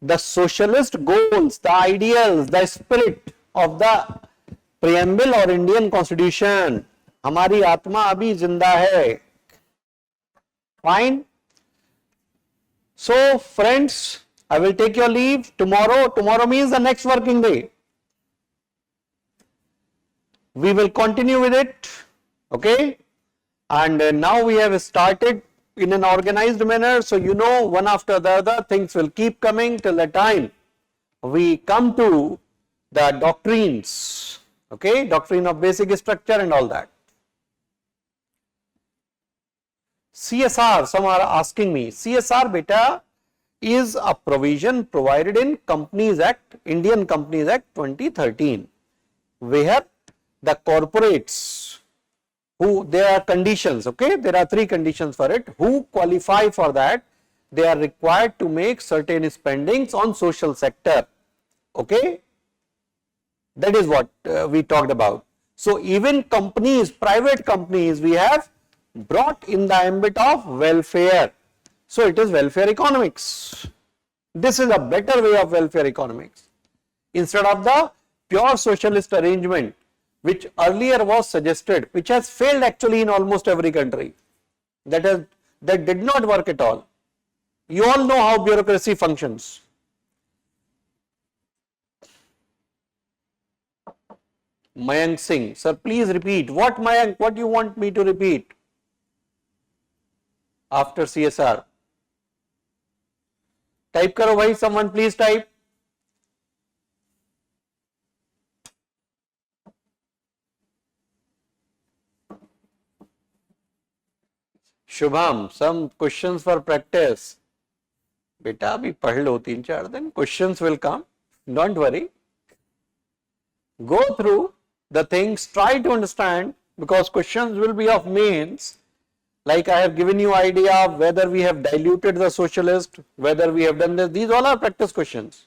the socialist goals, the ideals, the spirit of the preamble or Indian Constitution. हमारी आत्मा अभी जिंदा है. Fine. So, friends, I will take your leave tomorrow. Tomorrow means the next working day. We will continue with it. Okay. And now we have started in an organized manner, so you know one after the other things will keep coming till the time we come to the doctrines, okay, doctrine of basic structure and all that. CSR, some are asking me, CSR beta is a provision provided in Companies Act, Indian Companies Act 2013, where the corporates who, there are conditions, okay, there are 3 conditions for it, who qualify for that, they are required to make certain spendings on social sector, okay, that is what we talked about. So even companies, private companies, we have brought in the ambit of welfare, so it is welfare economics. This is a better way of welfare economics instead of the pure socialist arrangement which earlier was suggested, which has failed actually in almost every country. That did not work at all. You all know how bureaucracy functions. Mayank Singh, sir, please repeat. What Mayank? What you want me to repeat after CSR? Type karo bhai, someone please type. Shubham, some questions for practice. Beta abhi पढ़ लो 3-4 दिन, questions will come, don't worry. Go through the things, try to understand, because questions will be of mains, like I have given you idea of whether we have diluted the socialist, whether we have done this, these all are practice questions.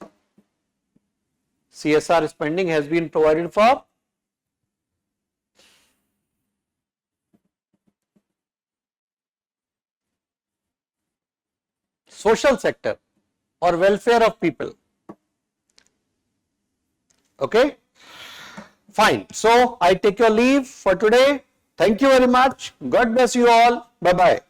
CSR spending has been provided for social sector or welfare of people. Okay, fine. So I take your leave for today. Thank you very much. God bless you all. Bye bye.